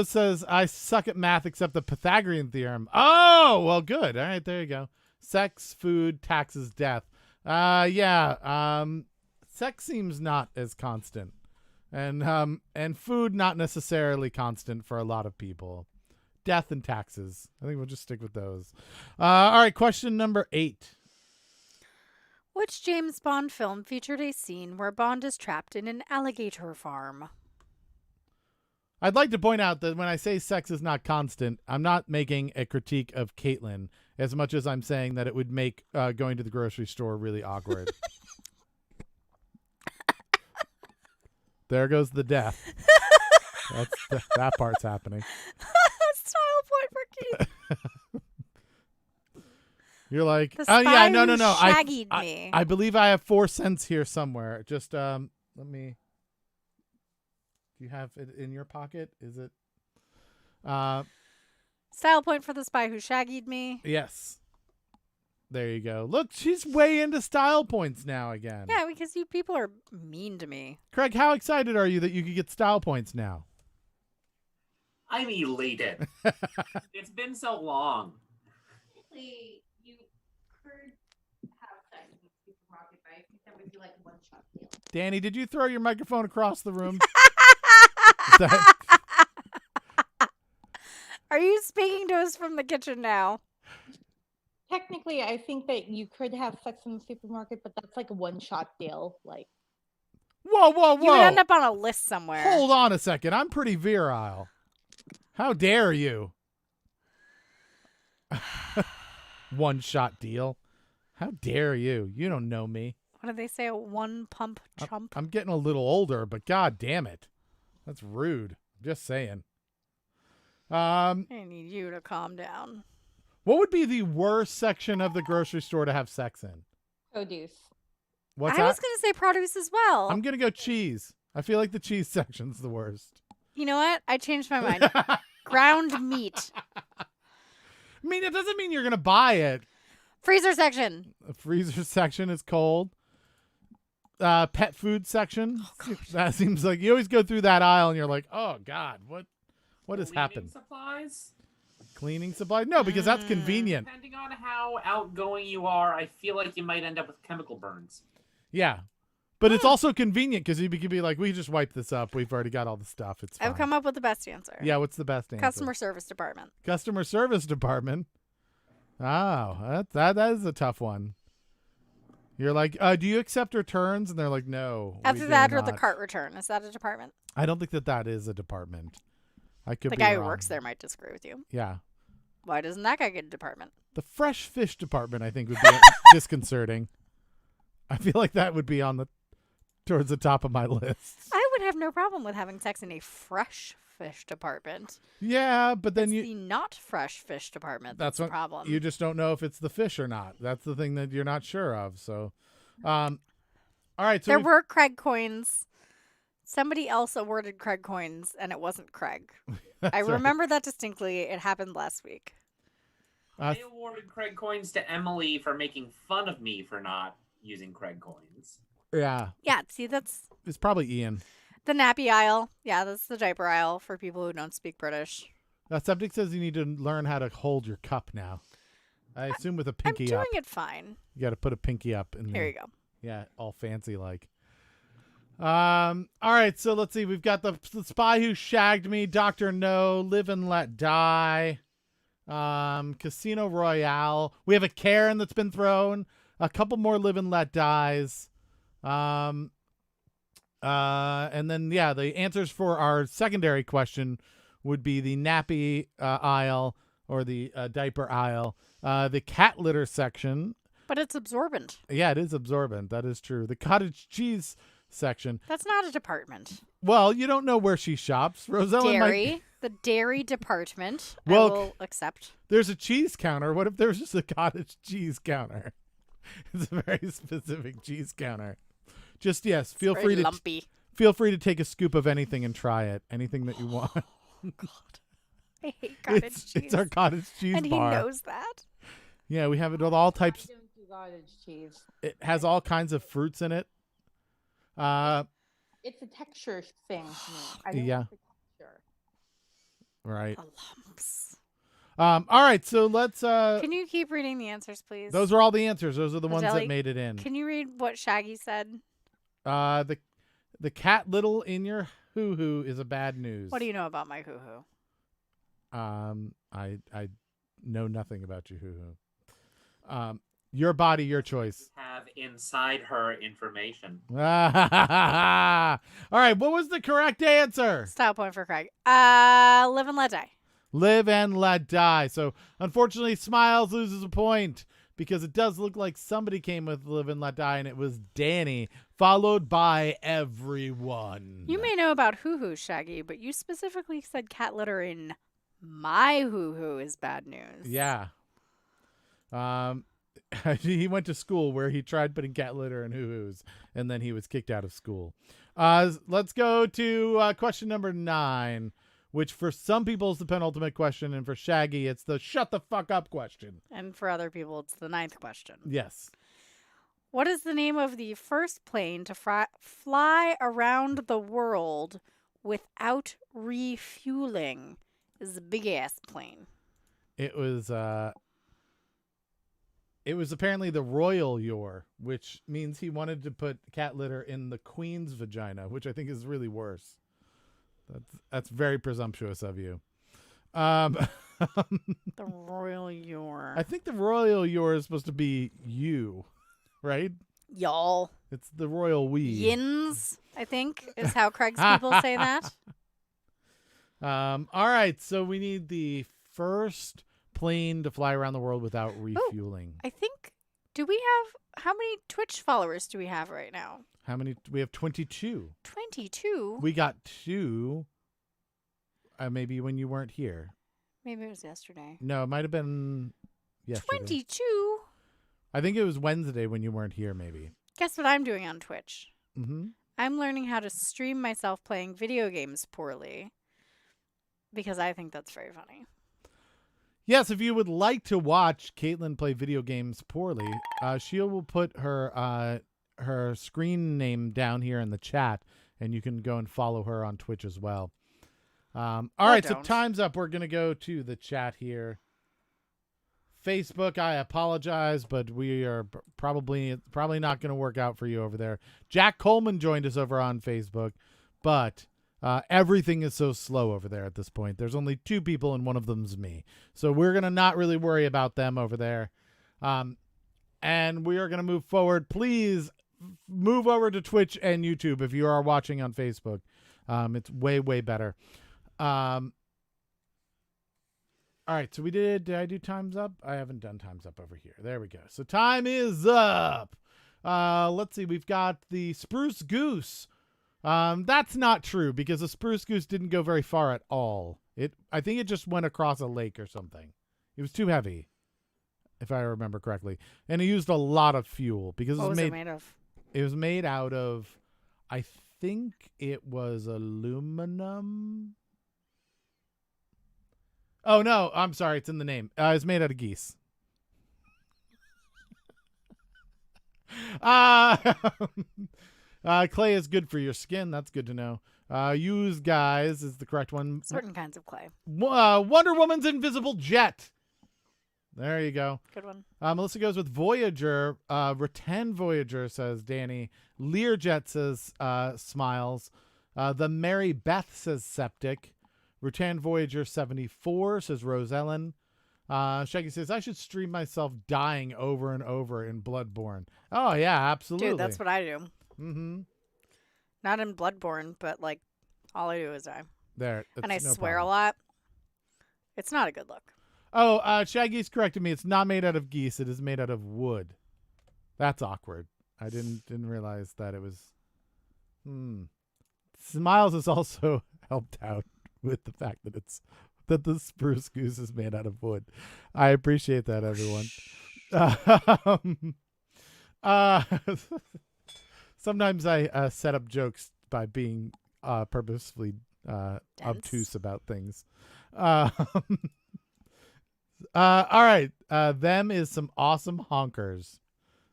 says, I suck at math except the Pythagorean theorem. Oh, well, good. All right, there you go. Sex, food, taxes, death. Yeah. Sex seems not as constant, and food not necessarily constant for a lot of people. Death and taxes. I think we'll just stick with those. All right. Question number 8. Which James Bond film featured a scene where Bond is trapped in an alligator farm? I'd like to point out that when I say sex is not constant, I'm not making a critique of Caitlin as much as I'm saying that it would make going to the grocery store really awkward. There goes the death. That part's happening. Style point for Keith. You're like, The oh yeah, spy no. who shaggied me. I believe I have 4 cents here somewhere. Just let me. Do you have it in your pocket? Is it? Style point for the spy who shaggied me. Yes. There you go. Look, she's way into style points now again. Yeah, because you people are mean to me. Craig, how excited are you that you could get style points now? I'm elated. It's been so long. Technically, you could have sex in the supermarket, but I think that would be like one shot deal. Danny, did you throw your microphone across the room? Are you speaking to us from the kitchen now? Technically, I think that you could have sex in the supermarket, but that's like a one shot deal. Like, Whoa. You would end up on a list somewhere. Hold on a second. I'm pretty virile. How dare you? One shot deal. How dare you? You don't know me. What did they say? A one pump chump? I'm getting a little older, but god damn it. That's rude. Just saying. I need you to calm down. What would be the worst section of the grocery store to have sex in? produce. What's I was that? going to say produce as well. I'm going to go cheese. I feel like the cheese section's the worst. You know what? I changed my mind. Ground meat. I mean, it doesn't mean you're going to buy it. Freezer section. The freezer section is cold. Pet food section. That seems like you always go through that aisle and you're like, oh God, what has happened? Supplies? Cleaning supplies? No, because that's convenient. Depending on how outgoing you are, I feel like you might end up with chemical burns. Yeah. But it's also convenient because you could be like, we just wipe this up. We've already got all the stuff. It's fine. I've come up with the best answer. Yeah, what's the best answer? Customer service department. Customer service department. Oh, that is a tough one. You're like, do you accept returns? And they're like, no. After that or the cart return. Is that a department? I don't think that is a department. I could The be guy who wrong. works there might disagree with you. Yeah. Why doesn't that guy get a department? The fresh fish department, I think, would be disconcerting. I feel like that would be towards the top of my list. I would have no problem with having sex in a fresh fish department. Yeah, but then It's the not fresh fish department that's the what problem. you just don't know if it's the fish or not. That's the thing that you're not sure of. So, all right. So there were Craig coins. Somebody else awarded Craig coins, and it wasn't Craig. I remember that distinctly. It happened last week. I awarded Craig coins to Emily for making fun of me for not using Craig coins. Yeah. Yeah, see, that's It's probably Ian. the nappy aisle. Yeah, that's the diaper aisle for people who don't speak British. Septic says you need to learn how to hold your cup now. I assume with a I'm pinky doing up. it fine. You got to put a pinky up. Here you go. Yeah, all fancy like. All right, so let's see. We've got the Spy Who Shagged Me, Dr. No, Live and Let Die, Casino Royale. We have a Karen that's been thrown. A couple more Live and Let Dies. And then, yeah, the answers for our secondary question would be the nappy aisle or the diaper aisle, the cat litter section. But it's absorbent. Yeah, it is absorbent. That is true. The cottage cheese section. That's not a department. Well, you don't know where she shops. Rosella Dairy. The dairy department. Well, I will accept. There's a cheese counter. What if there's just a cottage cheese counter? It's a very specific cheese counter. Just yes, feel It's free very to lumpy. feel free to take a scoop of anything and try it. Anything that you want. I hate cottage It's cheese. our cottage cheese and bar. he knows that. Yeah, we have it with all types. I don't do cottage cheese. It has all kinds of fruits in it. It's a texture thing to me. I don't Yeah. like the texture. Right. The lumps. All right, so let's. Can you keep reading the answers, please? Those are all the answers. Those are the ones Jelly, that made it in. Can you read what Shaggy said? The cat little in your hoo hoo is a bad news. What do you know about my hoo hoo? I know nothing about you, hoo hoo. Your body, your choice. Have inside her information. All right, what was the correct answer? Style point for Craig. Live and let die. Live and let die. So unfortunately, Smiles loses a point because it does look like somebody came with live and let die, and it was Danny, followed by everyone. You may know about hoo hoo, Shaggy, but you specifically said cat litter in my hoo hoo is bad news. Yeah. He went to school where he tried putting cat litter in hoo-hoos, and then he was kicked out of school. Let's go to question number 9, which for some people is the penultimate question, and for Shaggy, it's the shut the fuck up question. And for other people, it's the 9th question. Yes. What is the name of the first plane to fly around the world without refueling? This is a big ass plane. It was apparently the Royal Yor, which means he wanted to put cat litter in the Queen's vagina, which I think is really worse. That's very presumptuous of you. The Royal Yor. I think the Royal Yor is supposed to be you, right? Y'all. It's the Royal We. Yins, I think, is how Craig's people say that. All right, so we need the first plane to fly around the world without refueling. I think, how many Twitch followers do we have right now? How many? We have 22. 22? We got 2. Maybe when you weren't here. Maybe it was yesterday. No, it might have been yesterday. 22? I think it was Wednesday when you weren't here, maybe. Guess what I'm doing on Twitch? Mm-hmm. I'm learning how to stream myself playing video games poorly because I think that's very funny. Yes, if you would like to watch Caitlin play video games poorly, she will put her screen name down here in the chat, and you can go and follow her on Twitch as well. All right, so time's up. We're going to go to the chat here. Facebook, I apologize, but we are probably not going to work out for you over there. Jack Coleman joined us over on Facebook, but everything is so slow over there at this point. There's only 2 people, and one of them's me. So we're going to not really worry about them over there. And we are going to move forward. Please move over to Twitch and YouTube if you are watching on Facebook. It's way, way better. All right, so did I do time's up? I haven't done time's up over here. There we go. So time is up. Let's see. We've got the Spruce Goose. That's not true because the Spruce Goose didn't go very far at all. I think it just went across a lake or something. It was too heavy, if I remember correctly. And it used a lot of fuel because what was it made of? It was made out of, I think it was aluminum. Oh, no, I'm sorry. It's in the name. It's made out of geese. Clay is good for your skin. That's good to know. Use guys is the correct one. Certain kinds of clay. Wonder Woman's invisible jet. There you go. Good one. Melissa goes with Voyager. Rattan Voyager says Danny. Learjet says Smiles. The Mary Beth says Septic. Rattan Voyager 74 says Rose Ellen. Shaggy says, I should stream myself dying over and over in Bloodborne. Oh, yeah, absolutely. Dude, that's what I do. Mm-hmm. Not in Bloodborne, but, like, all I do is die. There. And I no swear problem. a lot. It's not a good look. Oh, Shaggy's corrected me. It's not made out of geese. It is made out of wood. That's awkward. I didn't realize that it was... Smiles has also helped out with the fact that the Spruce Goose is made out of wood. I appreciate that, everyone. Sometimes I set up jokes by being purposefully obtuse about things. All right. Them is some awesome honkers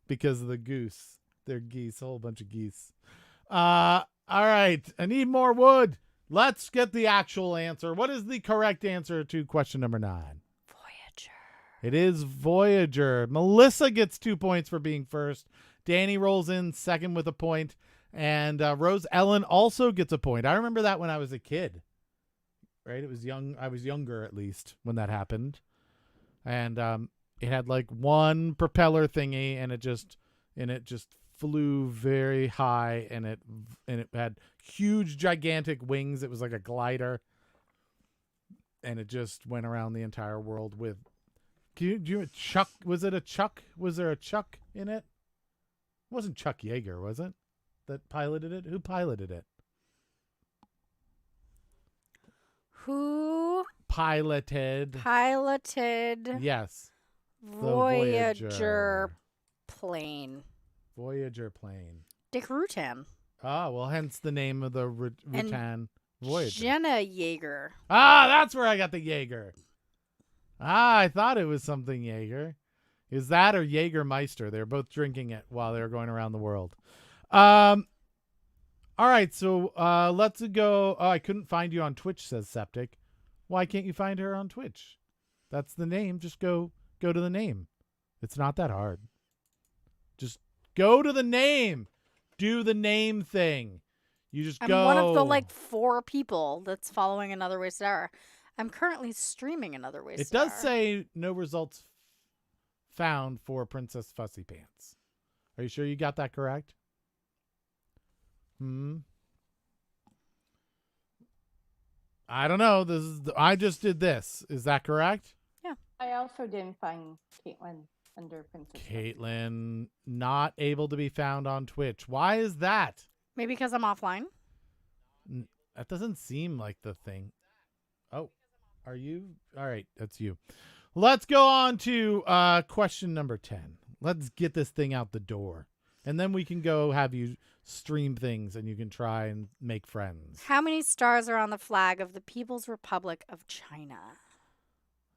because of the goose. They're geese, a whole bunch of geese. All right. I need more wood. Let's get the actual answer. What is the correct answer to question number 9? It is Voyager. Melissa gets 2 points for being first. Danny rolls in second with a point. And Rose Ellen also gets a point. I remember that when I was a kid. Right? It was young. I was younger, at least, when that happened. And it had like one propeller thingy, and it just flew very high, and it had huge, gigantic wings. It was like a glider. And it just went around the entire world with... Do you Chuck? Was it a Chuck? Was there a Chuck in it? It wasn't Chuck Yeager, was it? That piloted it? Who piloted it? Who Piloted. Yes. Voyager plane? Voyager plane. Dick Rutan. Ah, well, hence the name of the Rutan Voyager. Jenna Yeager. Ah, that's where I got the Jaeger. Ah, I thought it was something Jaeger. Is that or Jägermeister? They're both drinking it while they're going around the world. All right, so let's go. Oh, I couldn't find you on Twitch, says Septic. Why can't you find her on Twitch? That's the name. Just go to the name. It's not that hard. Just go to the name. Do the name thing. You just I'm go. one of the 4 people that's following Another Waystar. I'm currently streaming Another Waystar. It does say no results found for Princess Fussy Pants. Are you sure you got that correct? I don't know. I just did this. Is that correct? Yeah. I also didn't find Caitlin under Princess. Caitlin not able to be found on Twitch. Why is that? Maybe because I'm offline. That doesn't seem like the thing. Oh, are you? All right, that's you. Let's go on to question number 10. Let's get this thing out the door. And then we can go have you stream things and you can try and make friends. How many stars are on the flag of the People's Republic of China?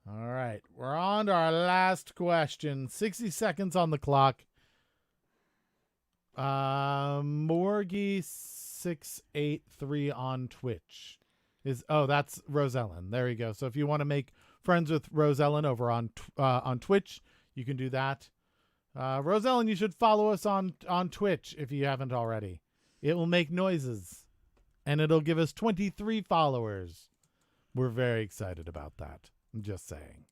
All right, we're on to our last question. 60 seconds on the clock. Morgie683 on Twitch that's Rose Ellen. There you go. So if you want to make friends with Rose Ellen over on Twitch, you can do that. Rose Ellen, you should follow us on Twitch if you haven't already. It will make noises, and it'll give us 23 followers. We're very excited about that. I'm just saying.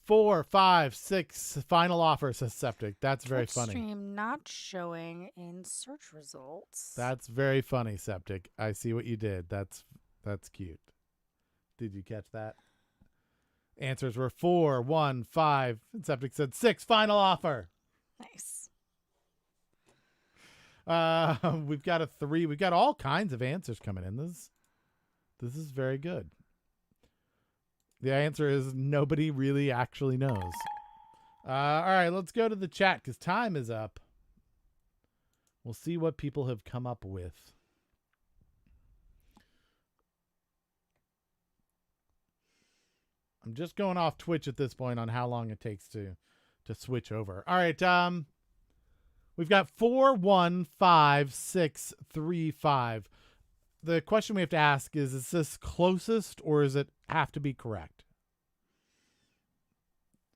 4, 5, 6 final offer, says Septic. That's very Twitch funny. Stream not showing in search results. That's very funny, Septic. I see what you did. That's cute. Did you catch that? Answers were 4, 1, 5. And Septic said 6. Final offer. Nice. We've got a 3. We've got all kinds of answers coming in. This is very good. The answer is nobody really actually knows. All right, let's go to the chat because time is up. We'll see what people have come up with. I'm just going off Twitch at this point on how long it takes to switch over. All right, we've got 4, 1, 5, 6, 3, 5. The question we have to ask is this closest or does it have to be correct?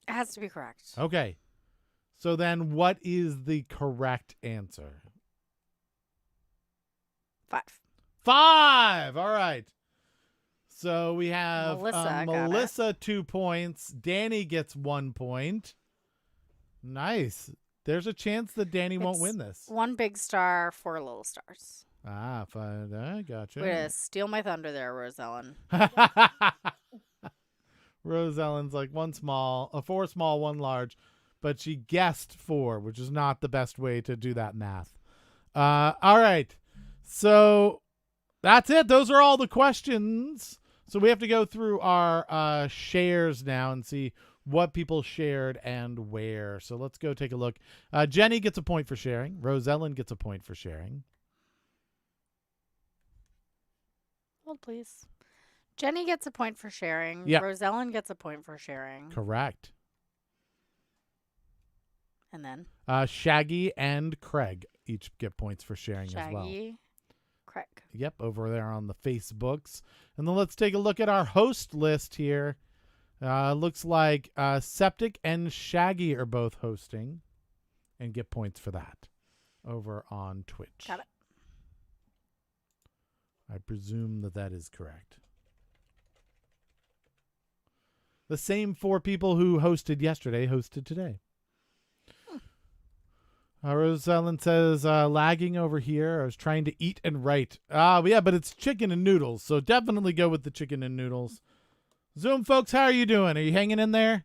It has to be correct. Okay. So then what is the correct answer? 5. 5. All right. So we have Melissa, Melissa 2 points. Danny gets 1 point. Nice. There's a chance that Danny won't win this. 1 big star, 4 little stars. Ah, fine. I gotcha. Way to steal my thunder there, Rose Ellen. Rose Ellen's like 4 small, 1 large, but she guessed 4, which is not the best way to do that math. All right. So that's it. Those are all the questions. So we have to go through our shares now and see what people shared and where. So let's go take a look. Jenny gets a point for sharing. Rose Ellen gets a point for sharing. Hold, please. Jenny gets a point for sharing. Yep. Rose Ellen gets a point for sharing. Correct. And then? Shaggy and Craig each get points for sharing as well. Shaggy, Craig. Yep, over there on the Facebooks. And then let's take a look at our host list here. Looks like Septic and Shaggy are both hosting and get points for that over on Twitch. Got it. I presume that is correct. The same 4 people who hosted yesterday hosted today. Rose Ellen says, lagging over here. I was trying to eat and write. Yeah, but it's chicken and noodles, so definitely go with the chicken and noodles. Zoom folks, how are you doing? Are you hanging in there?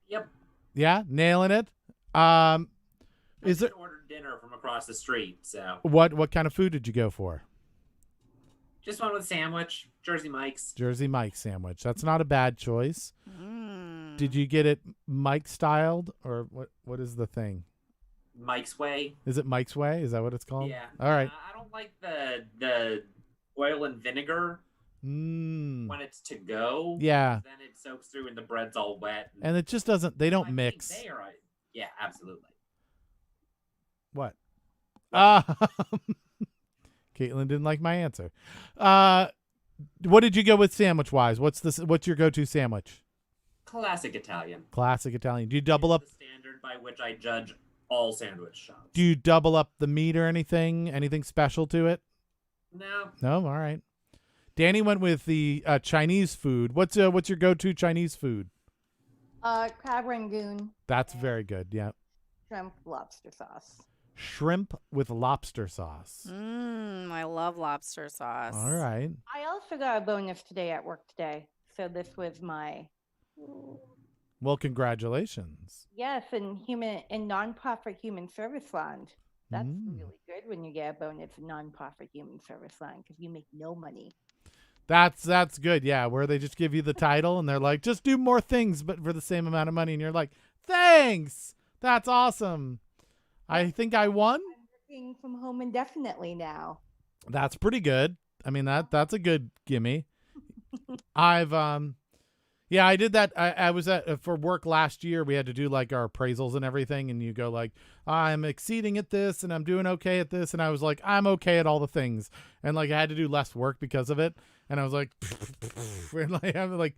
Yep. Yeah, nailing it. I Is just it ordered dinner from across the street, so what kind of food did you go for? just one with sandwich, Jersey Mike's. Jersey Mike sandwich. That's not a bad choice. Mm. Did you get it Mike styled or what is the thing? Mike's Way. Is it Mike's Way? Is that what it's called? Yeah. All right. I don't like the oil and vinegar Mm. when it's to go. Yeah. Then it soaks through and the bread's all wet. And it just doesn't, they I don't think mix. they are right. Yeah, absolutely. What? Caitlin didn't like my answer. What did you go with sandwich wise? What's your go-to sandwich? Classic Italian. Classic Italian. Do you double up? It's the standard by which I judge all sandwich shops. Do you double up the meat or anything? Anything special to it? No. No. All right. Danny went with the Chinese food. What's your go-to Chinese food? Crab rangoon, That's very good. Yeah. shrimp, lobster sauce. Shrimp with lobster sauce. I love lobster sauce. All right. I also got a bonus today at work today. So this was my Well, congratulations. yes, in nonprofit human service land. That's Mm. really good when you get a bonus in nonprofit human service land because you make no money. That's good. Yeah, where they just give you the title and they're like, just do more things, but for the same amount of money, and you're like, thanks. That's awesome. I think I won. I'm working from home indefinitely now. That's pretty good. I mean that's a good gimme. I've yeah, I did that. I was at for work last year. We had to do like our appraisals and everything, and you go like, I'm exceeding at this, and I'm doing okay at this, and I was like, I'm okay at all the things, and like I had to do less work because of it, and I was like, and like I'm like,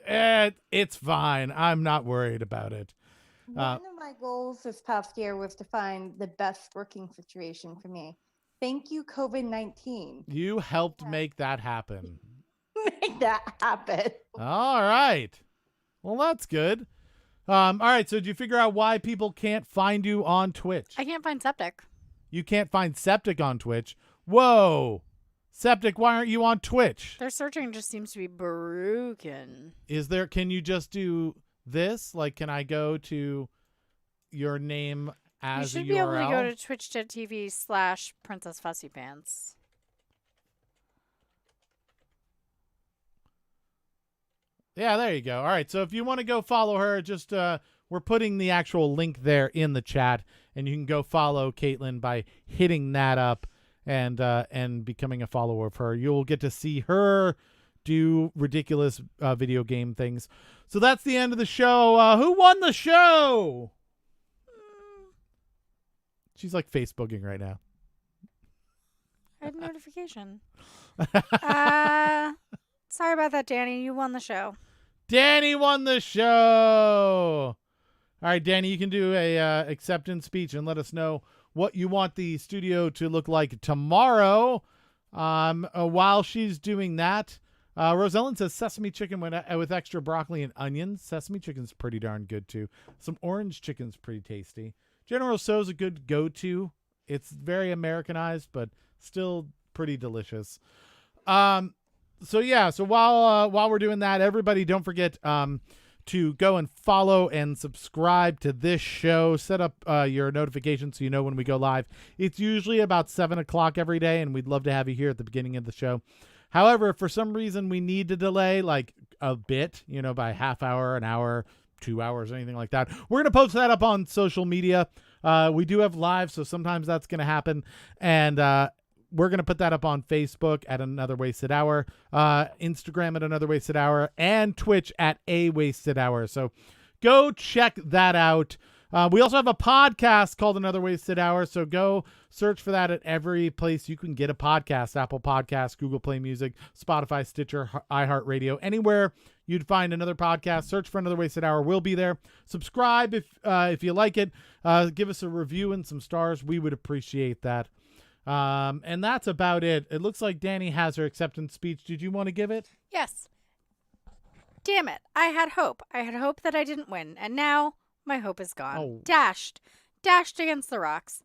it's fine. I'm not worried about it. One of my goals this past year was to find the best working situation for me. Thank you, COVID-19. You helped make that happen. Make that happen. All right. Well, that's good. All right. So did you figure out why people can't find you on Twitch? I can't find Septic. You can't find Septic on Twitch. Whoa. Septic, why aren't you on Twitch? Their searching just seems to be broken. Can you just do this? Like, can I go to your name as You a should be able to URL? go to twitch.tv/Princess Fussy Pants. Yeah, there you go. All right. So if you want to go follow her, just we're putting the actual link there in the chat, and you can go follow Caitlin by hitting that up and becoming a follower of her. You'll get to see her do ridiculous video game things. So that's the end of the show. Who won the show? She's like Facebooking right now. I had a notification. Sorry about that, Danny. You won the show. Danny won the show. All right, Danny, you can do a acceptance speech and let us know what you want the studio to look like tomorrow. While she's doing that, Rosellen says sesame chicken with extra broccoli and onions. Sesame chicken's pretty darn good, too. Some orange chicken's pretty tasty. General Tso's a good go-to. It's very Americanized, but still pretty delicious. So while we're doing that, everybody don't forget to go and follow and subscribe to this show. Set up your notifications so you know when we go live. It's usually about 7 o'clock every day, and we'd love to have you here at the beginning of the show. However, if for some reason we need to delay like a bit, by half hour, an hour, 2 hours, anything like that, we're going to post that up on social media. We do have live, so sometimes that's going to happen. And we're going to put that up on Facebook at Another Wasted Hour, Instagram at Another Wasted Hour, and Twitch at A Wasted Hour. So go check that out. We also have a podcast called Another Wasted Hour, so go search for that at every place you can get a podcast. Apple Podcasts, Google Play Music, Spotify, Stitcher, iHeartRadio, anywhere you'd find another podcast. Search for Another Wasted Hour. We'll be there. Subscribe if you like it. Give us a review and some stars. We would appreciate that. And that's about it. It looks like Danny has her acceptance speech. Did you want to give it? Yes. Damn it. I had hope. I had hope that I didn't win. And now my hope is gone. Oh. Dashed. Dashed against the rocks.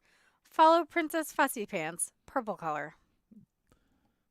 Follow Princess Fussy Pants. Purple color.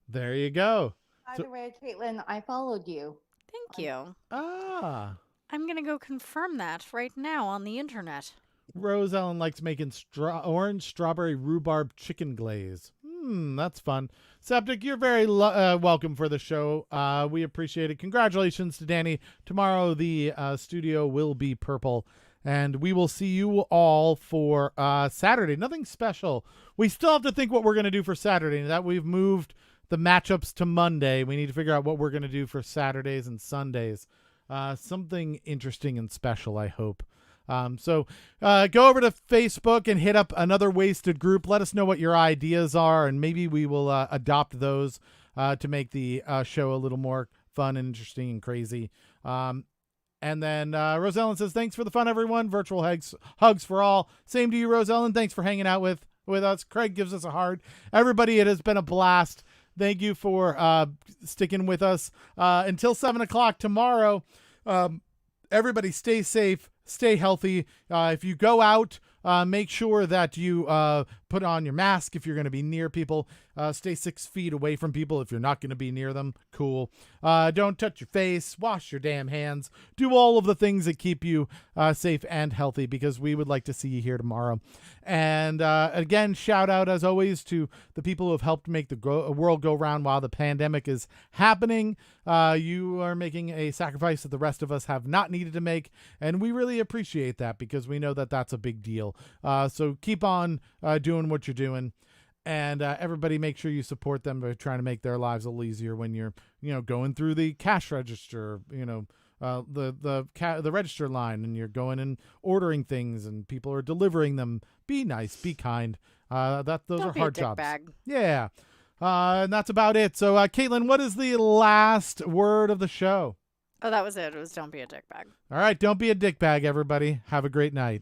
There you go. By So- the way, Caitlin, I followed you. Thank you. Ah. I'm going to go confirm that right now on the internet. Rose Ellen likes making orange strawberry rhubarb chicken glaze. That's fun. Septic, you're very welcome for the show. We appreciate it. Congratulations to Danny. Tomorrow the studio will be purple, and we will see you all for Saturday. Nothing special. We still have to think what we're going to do for Saturday. That we've moved the matchups to Monday. We need to figure out what we're going to do for Saturdays and Sundays. Something interesting and special, I hope. So go over to Facebook and hit up Another Wasted group. Let us know what your ideas are, and maybe we will adopt those to make the show a little more fun and interesting and crazy. And then Rose Ellen says, thanks for the fun, everyone. Virtual hugs for all. Same to you, Rose Ellen. Thanks for hanging out with us. Craig gives us a heart. Everybody, it has been a blast. Thank you for sticking with us until 7 o'clock tomorrow. Everybody stay safe. Stay healthy. If you go out, make sure that you put on your mask if you're going to be near people. Stay 6 feet away from people if you're not going to be near them. Cool. Don't touch your face. Wash your damn hands. Do all of the things that keep you safe and healthy, because we would like to see you here tomorrow. And again, shout out as always to the people who have helped make the world go round while the pandemic is happening. You are making a sacrifice that the rest of us have not needed to make, and we really appreciate that, because we know that that's a big deal. So keep on doing what you're doing. And everybody, make sure you support them by trying to make their lives a little easier when you're, going through the cash register, the register line, and you're going and ordering things, and people are delivering them. Be nice, be kind. Those Don't are be hard a dick jobs. bag. Yeah. And that's about it. So, Caitlin, what is the last word of the show? Oh, that was it. It was don't be a dick bag. All right, don't be a dick bag, everybody. Have a great night.